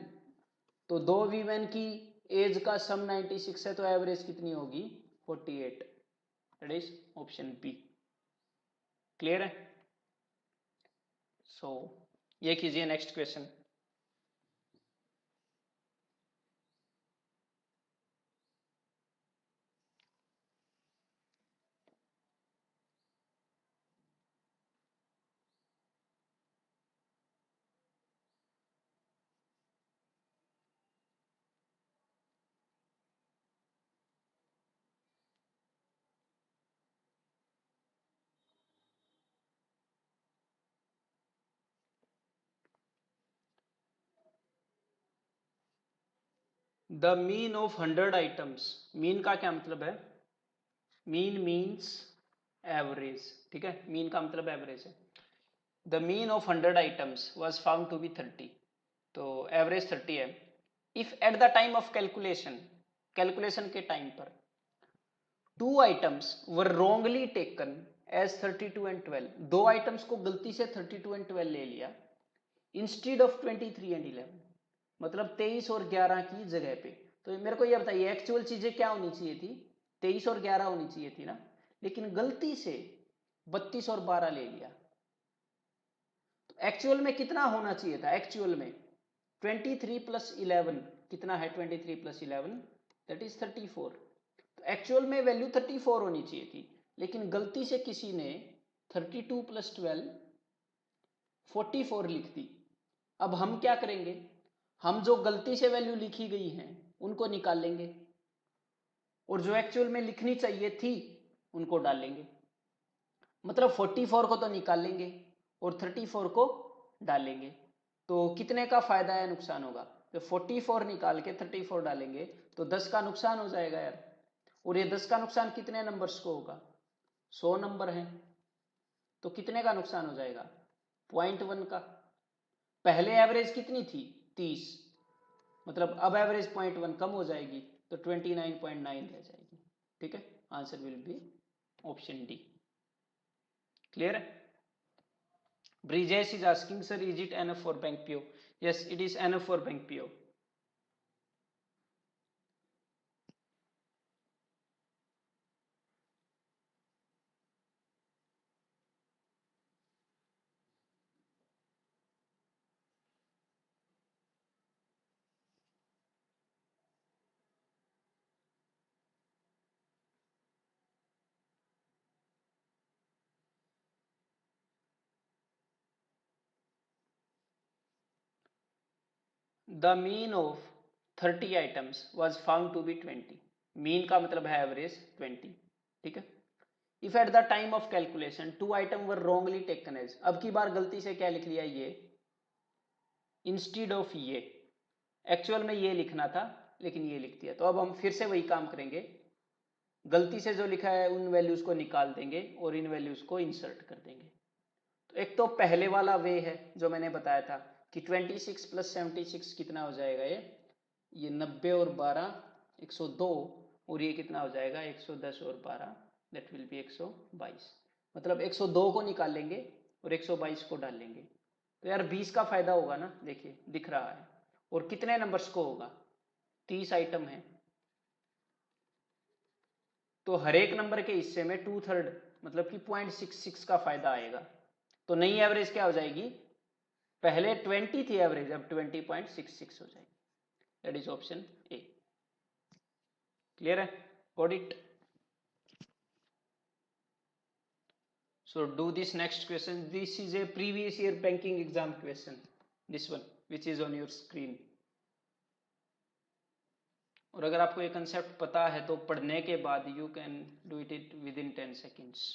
Speaker 1: तो दो वीमेन की एज का सम 96 है, तो एवरेज कितनी होगी 48। That is option B. Clear है। सो ये कीजिए next question. The mean of 100 items. Mean का क्या मतलब है, मीन मीन्स एवरेज, ठीक है। मीन का मतलब एवरेज है। The mean of 100 items was found to be 30। तो एवरेज 30 है। If at the time of calculation, calculation के टाइम पर two items were wrongly taken as 32 and 12, दो आइटम्स को गलती से 32 एंड 12 ले लिया इंस्टीड ऑफ 23 एंड 11, मतलब 23 और 11 की जगह पे। तो मेरे को ये बताइए एक्चुअल चीजें क्या होनी चाहिए थी, 23 और 11 होनी चाहिए थी ना, लेकिन गलती से 32 और 12 ले लिया। तो एक्चुअल में कितना होना चाहिए था, एक्चुअल में 23 प्लस 11 कितना है, 23 प्लस 11 दैट इज 34। तो एक्चुअल में वैल्यू 34 होनी चाहिए थी, लेकिन गलती से किसी ने 32 प्लस 12 44 लिख दी। अब हम क्या करेंगे, हम जो गलती से वैल्यू लिखी गई हैं उनको निकाल लेंगे, और जो एक्चुअल में लिखनी चाहिए थी उनको डाल लेंगे। मतलब 44 को तो निकाल लेंगे और 34 को डालेंगे। तो कितने का फायदा है, नुकसान होगा। तो 44 निकाल के 34 डालेंगे तो 10 का नुकसान हो जाएगा यार। और ये 10 का नुकसान कितने नंबर्स को होगा, 100 नंबर है। तो कितने का नुकसान हो जाएगा, 0.1 का। पहले एवरेज कितनी थी 30, मतलब अब एवरेज 0.1 कम हो जाएगी, तो 29.9 रह जाएगी। ठीक है, answer will be option D. Clear है। Brijesh is asking sir is it enough for bank PO. Yes it is enough for bank PO. The mean of 30 items was found to be 20। Mean का मतलब है एवरेज 20। ठीक है। If at the time of calculation two items were wrongly taken as, अब की बार गलती से क्या लिख लिया ये, इंस्टीड ऑफ ये, एक्चुअल में ये लिखना था लेकिन ये लिख दिया। तो अब हम फिर से वही काम करेंगे, गलती से जो लिखा है उन वैल्यूज को निकाल देंगे और इन वैल्यूज को इंसर्ट कर देंगे। तो एक तो पहले वाला वे है जो मैंने बताया था कि 26 प्लस 76 कितना हो जाएगा, ये 90 और 12 102, और ये कितना हो जाएगा 110 और 12 दैट विल बी 122। मतलब 102 को निकाल लेंगे और 122 को डाल लेंगे। तो यार 20 का फायदा होगा ना, देखिए दिख रहा है। और कितने नंबर्स को होगा, 30 आइटम है, तो हर एक नंबर के हिस्से में 2/3 मतलब कि 0.66 का फायदा आएगा। तो नई एवरेज क्या हो जाएगी, पहले 20 थी एवरेज, अब 20.66 हो जाएगी। That is option A. Clear है, got it. So do this next question. This is a previous year banking exam question. This one, which is on your screen. और अगर आपको ये कंसेप्ट पता है तो पढ़ने के बाद you can do it within 10 seconds.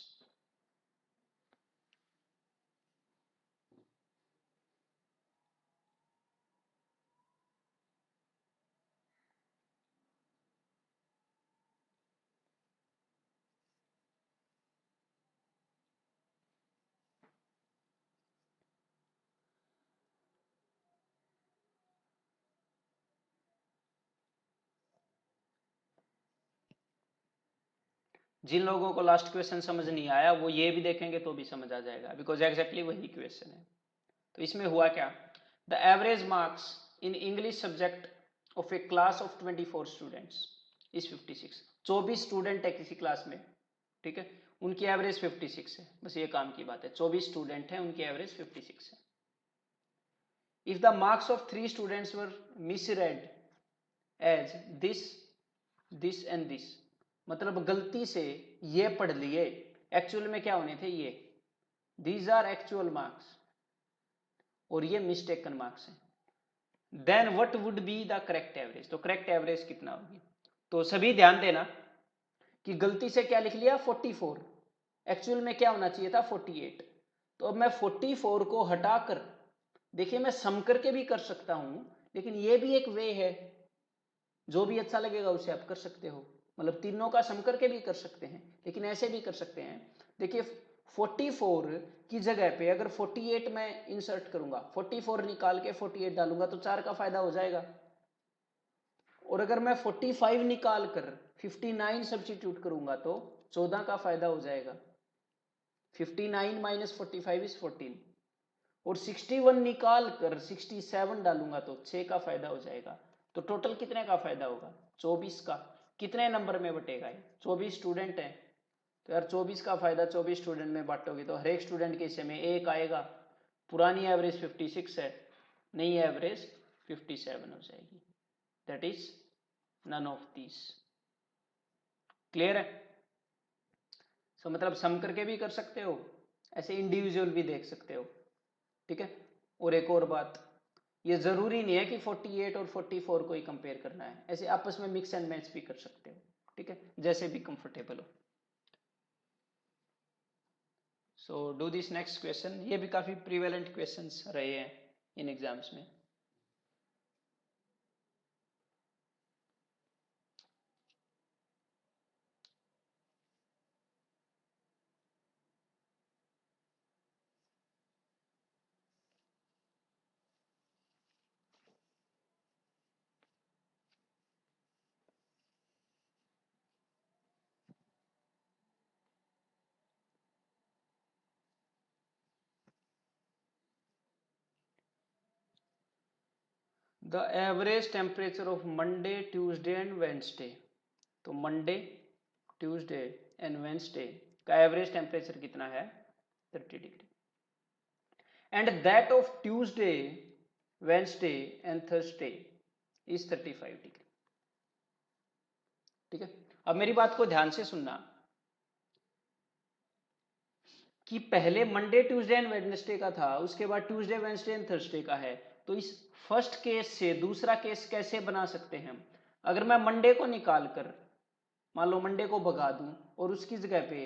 Speaker 1: जिन लोगों को लास्ट क्वेश्चन समझ नहीं आया वो ये भी देखेंगे तो भी समझ आ जाएगा, बिकॉज एग्जैक्टली वही क्वेश्चन है। तो इसमें हुआ क्या, the average marks in English subject of a class of 24 students is 56। 24 student है किसी क्लास में, ठीक है, उनकी एवरेज 56 है, बस ये काम की बात है, 24 स्टूडेंट हैं उनकी एवरेज 56 है। If the marks of 3 students were misread as this this and this, मतलब गलती से ये पढ़ लिए, एक्चुअल में क्या होने थे ये, दीज आर एक्चुअल मार्क्स और ये मिस्टेकन मार्क्स हैं, then what would be the correct average, तो करेक्ट एवरेज कितना होगी। तो सभी ध्यान देना कि गलती से क्या लिख लिया 44, एक्चुअल में क्या होना चाहिए था 48। तो अब मैं 44 को हटाकर, देखिए मैं सम करके भी कर सकता हूं, लेकिन ये भी एक वे है, जो भी अच्छा लगेगा उसे आप कर सकते हो, मतलब तीनों का सम करके भी कर सकते हैं, लेकिन ऐसे भी कर सकते हैं। देखिए 44 की जगह पे अगर 48 मैं इंसर्ट करूंगा, 44 निकाल के 48 डालूंगा तो 4 का फायदा हो जाएगा, और अगर मैं 45 निकाल कर 59 सब्सटीट्यूट करूंगा तो 14 का फायदा हो जाएगा। 59 माइनस 45 इज 14, और 61 निकाल कर 67 डालूंगा तो 6 का फायदा हो जाएगा। तो टोटल कितने का फायदा होगा 24 का। कितने नंबर में बटेगा ये, 24 स्टूडेंट हैं, तो यार 24 का फायदा 24 स्टूडेंट में बांटोगे तो हर एक स्टूडेंट के हिस्से में एक आएगा। पुरानी एवरेज 56 है, नई एवरेज 57 हो जाएगी, that is none of this. Clear है। सो मतलब सम करके भी कर सकते हो, ऐसे इंडिविजुअल भी देख सकते हो, ठीक है। और एक और बात, ये जरूरी नहीं है कि 48 और 44 को ही कंपेयर करना है, ऐसे आपस में मिक्स एंड मैच भी कर सकते हो, ठीक है, जैसे भी कंफर्टेबल हो। So do this next question, ये भी काफी प्रीवेलेंट क्वेश्चंस रहे हैं इन एग्जाम्स में। The average temperature of Monday Tuesday and Wednesday, तो मंडे ट्यूसडे एंड वेंसडे का एवरेज टेम्परेचर कितना है 30 degree, and that of Tuesday Wednesday and Thursday is 35 degree, ठीक है। अब मेरी बात को ध्यान से सुनना कि पहले मंडे ट्यूसडे एंड वेडनेसडे का था, उसके बाद ट्यूसडे वेडनेसडे एंड थर्सडे का है, तो इस फर्स्ट केस से दूसरा केस कैसे बना सकते हैं हम। अगर मैं मंडे को निकाल कर, मान लो मंडे को भगा दूं और उसकी जगह पे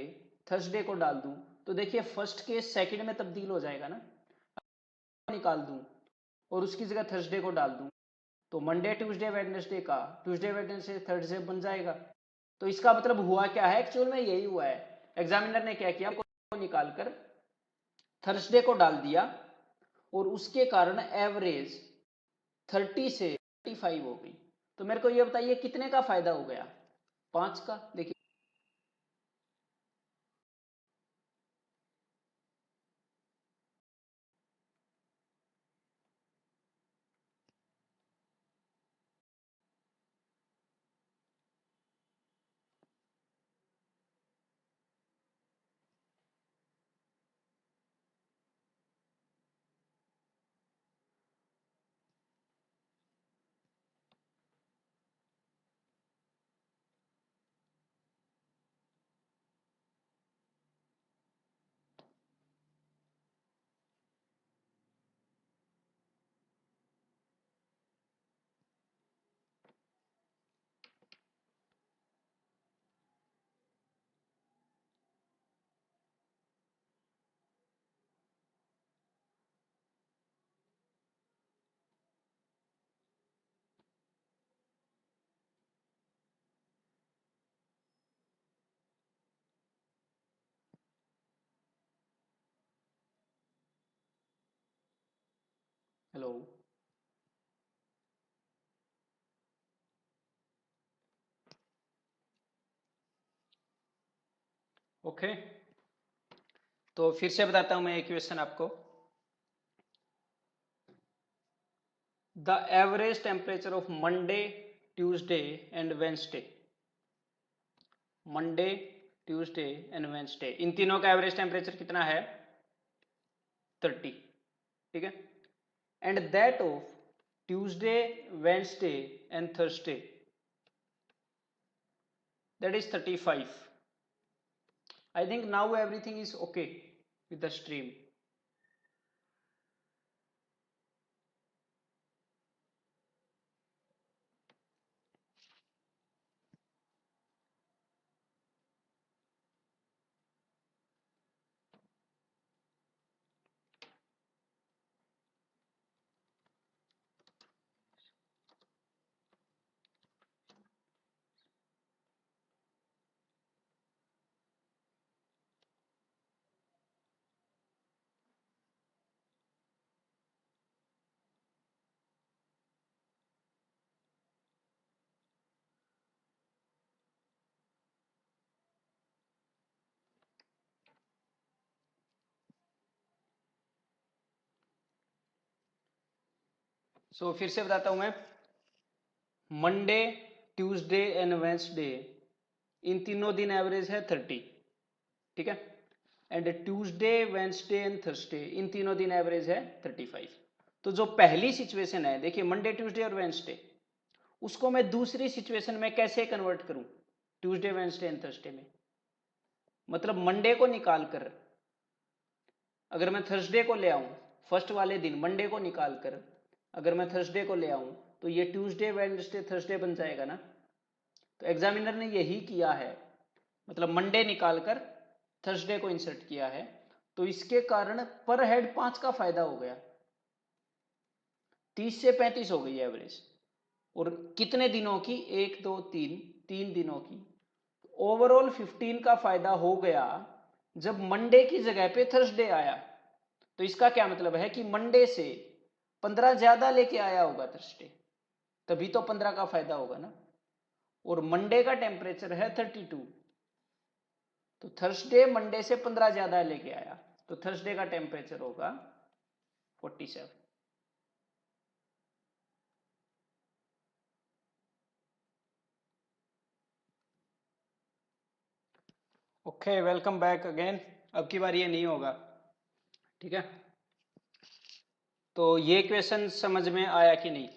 Speaker 1: थर्सडे को डाल दूं, तो देखिए फर्स्ट केस सेकंड में तब्दील हो जाएगा ना। निकाल दूं और उसकी जगह थर्सडे को डाल दूं, तो मंडे ट्यूसडे वेडनेसडे का ट्यूसडे वेडनेसडे थर्सडे बन जाएगा। तो इसका मतलब हुआ क्या है, एक्चुअल में यही हुआ है, एग्जामिनर ने क्या किया, को निकालकर थर्सडे को डाल दिया और उसके कारण एवरेज 30 से 35 हो गई। तो मेरे को ये बताइए कितने का फायदा हो गया, 5 का। देखिए हेलो, ओके, तो फिर से बताता हूं मैं इक्वेशन आपको। The average temperature of Monday, Tuesday and Wednesday, Monday, Tuesday and Wednesday, इन तीनों का एवरेज टेम्परेचर कितना है? 30, ठीक है। And that of Tuesday, Wednesday and Thursday, that is 35. I think now everything is okay with the stream. So फिर से बताता हूं मैं। मंडे, ट्यूसडे एंड वेंसडे, इन तीनों दिन एवरेज है 30, ठीक है। And Tuesday, Wednesday and Thursday, इन तीनों दिन एवरेज है 35। तो जो पहली सिचुएशन है, देखिए मंडे, ट्यूसडे और वेंसडे, उसको मैं दूसरी सिचुएशन में कैसे कन्वर्ट करूं? ट्यूसडे, वेंसडे एंड थर्सडे में, मतलब मंडे को निकाल कर अगर मैं थर्सडे को ले आऊं, फर्स्ट वाले दिन मंडे को निकाल कर अगर मैं थर्सडे को ले आऊं, तो ये ट्यूसडे, वेडनेसडे, थर्सडे बन जाएगा ना। तो एग्जामिनर ने यही किया है, मतलब मंडे निकाल कर थर्सडे को इंसर्ट किया है। तो इसके कारण पर हेड 5 का फायदा हो गया, 30 से 35 हो गई एवरेज। और कितने दिनों की? 1 2 3, 3 दिनों की। ओवरऑल 15 का फायदा हो गया जब मंडे की जगह पे थर्सडे आया। तो इसका क्या मतलब है कि मंडे से 15 ज्यादा लेके आया होगा थर्सडे, तभी तो 15 का फायदा होगा ना। और मंडे का टेम्परेचर है 32, तो थर्सडे मंडे से 15 ज्यादा लेके आया, तो थर्सडे का टेम्परेचर होगा 47। Okay, welcome back again. अब की बार ये नहीं होगा, ठीक है। तो ये क्वेश्चन समझ में आया कि नहीं?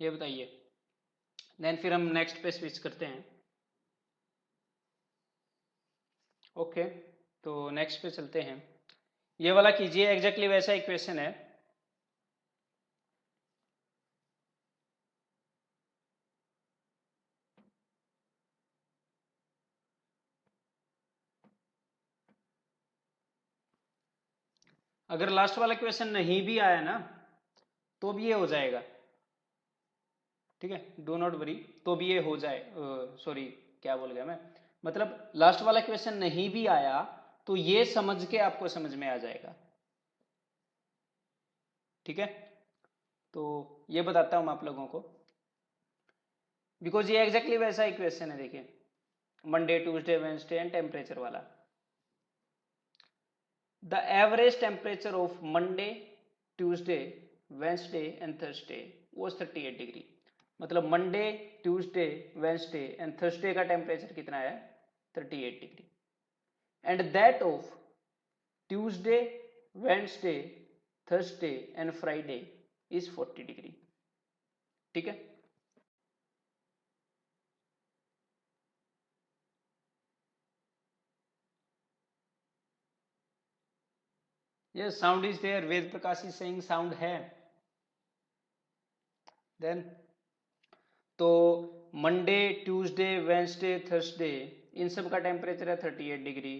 Speaker 1: ये बताइए, देन फिर हम नेक्स्ट पे स्विच करते हैं। ओके, तो नेक्स्ट पे चलते हैं। ये वाला कीजिए, एग्जैक्टली वैसा इक्वेशन है। अगर लास्ट वाला क्वेश्चन नहीं भी आया ना, तो भी ये हो जाएगा, ठीक है। डो नॉट वरी, तो भी ये हो जाए। सॉरी, क्या बोल गया मैं, मतलब लास्ट वाला क्वेश्चन नहीं भी आया तो ये समझ के आपको समझ में आ जाएगा, ठीक है। तो ये बताता हूं मैं आप लोगों को, बिकॉज ये एग्जैक्टली वैसा इक्वेशन है। देखिए, Monday, Tuesday, Wednesday and temperature वाला। The average temperature of Monday, Tuesday, Wednesday and Thursday was 38 degree. मतलब Monday, Tuesday, Wednesday and Thursday का टेम्परेचर कितना है? 38 degree. And that of Tuesday, Wednesday, Thursday and Friday is 40 degree, ठीक है। Yes, sound is there. Ved Prakash is saying sound है। Then तो मंडे, ट्यूसडे, वेंसडे, थर्सडे, इन सब का टेम्परेचर है 38 degree.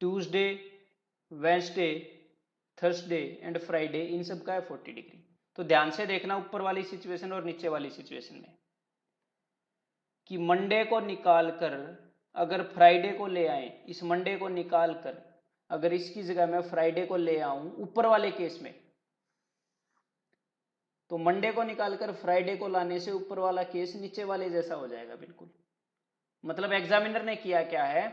Speaker 1: Tuesday, Wednesday, Thursday and Friday, इन सब का है 40 डिग्री। तो ध्यान से देखना ऊपर वाली सिचुएशन और नीचे वाली सिचुएशन में, कि मंडे को निकाल कर अगर फ्राइडे को ले आए, इस मंडे को निकाल कर अगर इसकी जगह मैं फ्राइडे को ले आऊं ऊपर वाले केस में, तो मंडे को निकालकर फ्राइडे को लाने से ऊपर वाला केस नीचे वाले जैसा हो जाएगा बिल्कुल। मतलब एग्जामिनर ने किया क्या है,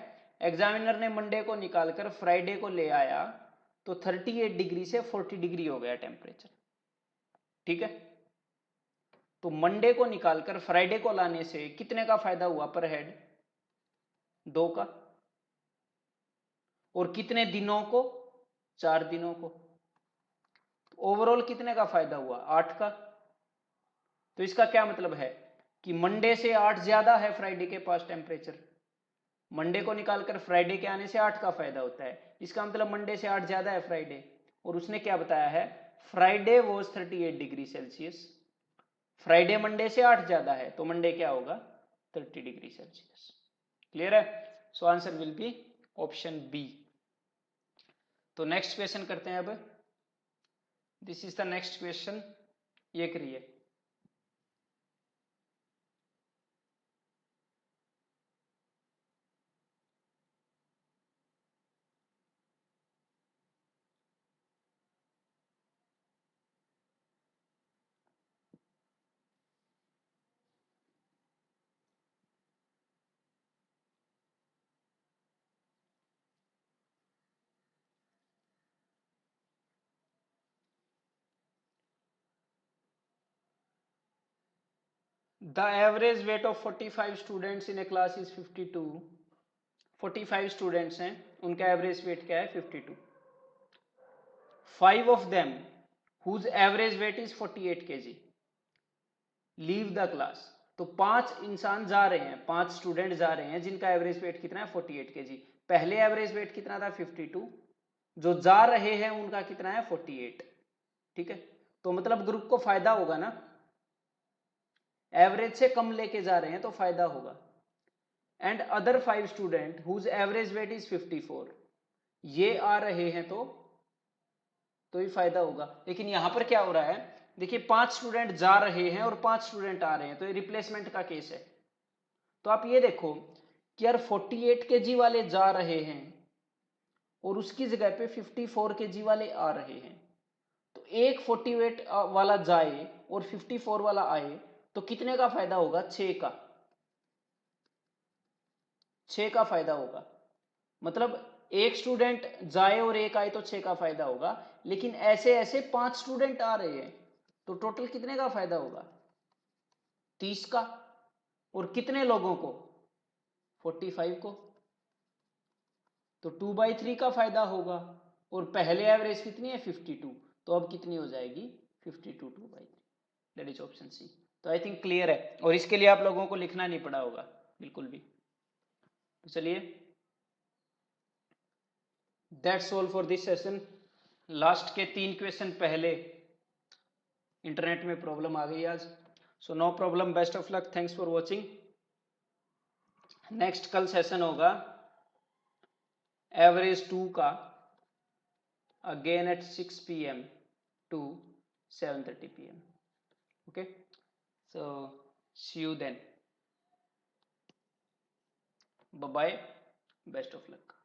Speaker 1: एग्जामिनर ने मंडे को निकालकर फ्राइडे को ले आया तो 38 डिग्री से 40 डिग्री हो गया टेम्परेचर। ठीक है, तो मंडे को निकालकर फ्राइडे को लाने से कितने का फायदा हुआ पर हेड? 2 का। और कितने दिनों को? 4 दिनों को। तो ओवरऑल कितने का फायदा हुआ? 8 का। तो इसका क्या मतलब है कि मंडे से 8 ज्यादा है फ्राइडे के पास टेम्परेचर। मंडे को निकालकर फ्राइडे के आने से 8 का फायदा होता है, इसका मतलब मंडे से 8 ज्यादा है फ्राइडे। और उसने क्या बताया है, Friday was 38 degree Celsius. Friday Monday से 8 ज्यादा है तो मंडे क्या होगा? 30 डिग्री सेल्सियस। क्लियर है? So answer will be option B. तो नेक्स्ट क्वेश्चन करते हैं अब। This is the next question, ये करिए। The average weight of 45 students in a class is 52. 45 students हैं, उनका एवरेज वेट क्या है? 52. 5 of them whose average weight is 48 kg leave the class. तो 5 इंसान जा रहे हैं, 5 स्टूडेंट जा रहे हैं जिनका एवरेज वेट कितना है? 48 kg। पहले एवरेज वेट कितना था? 52। जो जा रहे हैं उनका कितना है? 48। ठीक है, तो मतलब ग्रुप को फायदा होगा ना, एवरेज से कम लेके जा रहे हैं तो फायदा होगा। And other 5 student whose average weight is 54, ये आ रहे हैं तो ही फायदा होगा। लेकिन यहां पर क्या हो रहा है, देखिए 5 स्टूडेंट जा रहे हैं और 5 स्टूडेंट आ रहे हैं, तो ये रिप्लेसमेंट का केस है। तो आप ये देखो कि यार 48 kg वाले जा रहे हैं और उसकी जगह पे 54 kg वाले आ रहे हैं। तो एक 48 वाला जाए और 54 वाला आए तो कितने का फायदा होगा? 6 का। 6 का फायदा होगा। मतलब एक स्टूडेंट जाए और एक आए तो 6 का फायदा होगा, लेकिन ऐसे ऐसे 5 स्टूडेंट आ रहे हैं तो टोटल कितने का फायदा होगा? 30 का। और कितने लोगों को? 45 को। तो 2/3 का फायदा होगा। और पहले एवरेज कितनी है? 52। तो अब कितनी हो जाएगी? 52 2/3। That is option C. तो आई थिंक क्लियर है, और इसके लिए आप लोगों को लिखना नहीं पड़ा होगा बिल्कुल भी। तो चलिए, that's all for this session. Last के 3 क्वेश्चन पहले इंटरनेट में प्रॉब्लम आ गई आज, so no problem, best of luck, thanks for watching. Next कल सेशन होगा एवरेज 2 का, again at 6 PM to 7:30 PM. Okay, so see you then. Bye bye, best of luck.